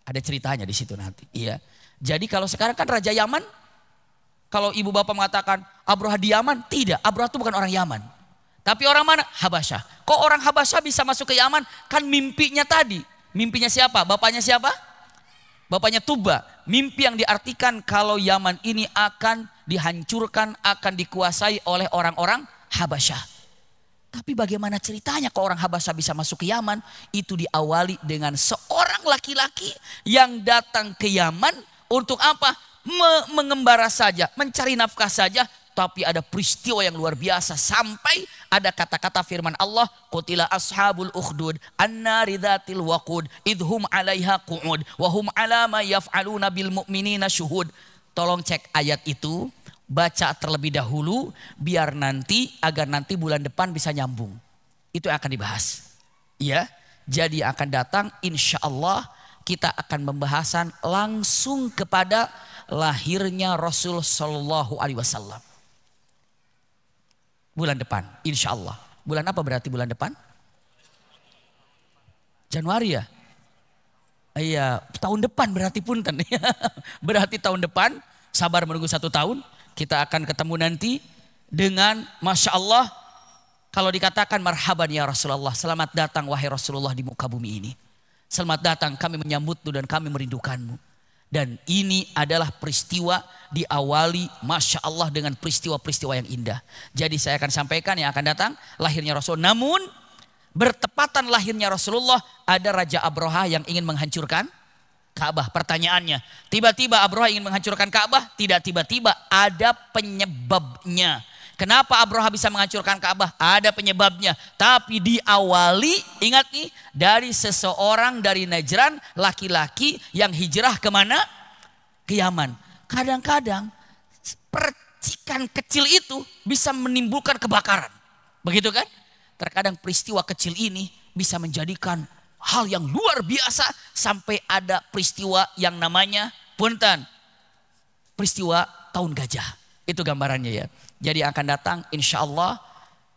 Ada ceritanya di situ nanti. Iya. Jadi kalau sekarang kan Raja Yaman, kalau ibu bapak mengatakan Abrahah di Yaman, tidak. Abrahah itu bukan orang Yaman. Tapi orang mana? Habasyah. Kok orang Habasyah bisa masuk ke Yaman? Kan mimpinya tadi. Mimpinya siapa? Bapaknya siapa? Bapaknya Tuba. Mimpi yang diartikan kalau Yaman ini akan dihancurkan, akan dikuasai oleh orang-orang Habasyah. Tapi bagaimana ceritanya kok orang Habasyah bisa masuk ke Yaman? Itu diawali dengan seorang laki-laki yang datang ke Yaman untuk apa? Mengembara saja, mencari nafkah saja, tapi ada peristiwa yang luar biasa sampai ada kata-kata firman Allah, qutila ashabul ukhdud annari dzatil waqud idhum 'alaiha qu'ud wa hum 'ala ma yaf'aluna bil mu'minina syuhud. Tolong cek ayat itu, baca terlebih dahulu biar nanti agar nanti bulan depan bisa nyambung. Itu yang akan dibahas. Ya, jadi akan datang insyaallah kita akan pembahasan langsung kepada lahirnya Rasul Sallallahu Alaihi Wasallam. Bulan depan, insya Allah. Bulan apa berarti bulan depan? Januari ya? Iya, tahun depan berarti punten. Berarti tahun depan, sabar menunggu 1 tahun. Kita akan ketemu nanti dengan Masya Allah. Kalau dikatakan marhaban ya Rasulullah, selamat datang wahai Rasulullah di muka bumi ini. Selamat datang, kami menyambutmu dan kami merindukanmu. Dan ini adalah peristiwa diawali Masya Allah dengan peristiwa-peristiwa yang indah. Jadi saya akan sampaikan yang akan datang lahirnya Rasul. Namun bertepatan lahirnya Rasulullah ada Raja Abrahah yang ingin menghancurkan Ka'bah. Pertanyaannya, tiba-tiba Abrahah ingin menghancurkan Ka'bah? Tidak tiba-tiba, ada penyebabnya. Kenapa Abrahah bisa menghancurkan Ka'bah? Ada penyebabnya. Tapi diawali, ingat nih, dari seseorang dari Najran, laki-laki yang hijrah kemana? Ke Yaman. Kadang-kadang percikan kecil itu bisa menimbulkan kebakaran. Begitu kan? Terkadang peristiwa kecil ini bisa menjadikan hal yang luar biasa sampai ada peristiwa yang namanya punten. Peristiwa tahun gajah. Itu gambarannya ya. Jadi akan datang insya Allah,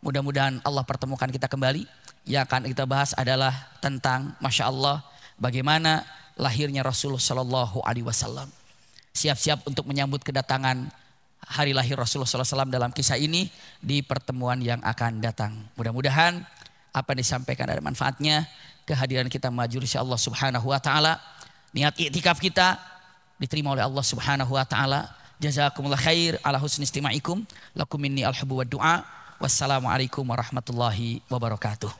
mudah-mudahan Allah pertemukan kita kembali. Yang akan kita bahas adalah tentang Masya Allah bagaimana lahirnya Rasulullah Sallallahu Alaihi Wasallam. Siap-siap untuk menyambut kedatangan hari lahir Rasulullah SAW dalam kisah ini di pertemuan yang akan datang. Mudah-mudahan apa yang disampaikan ada manfaatnya. Kehadiran kita maju insya Allah Subhanahu Wa Taala. Niat iktikaf kita diterima oleh Allah Subhanahu Wa Taala. Jazakumullah khair ala husni istima'ikum. Lakum minni al-hubbu wa du'a. Wassalamualaikum warahmatullahi wabarakatuh.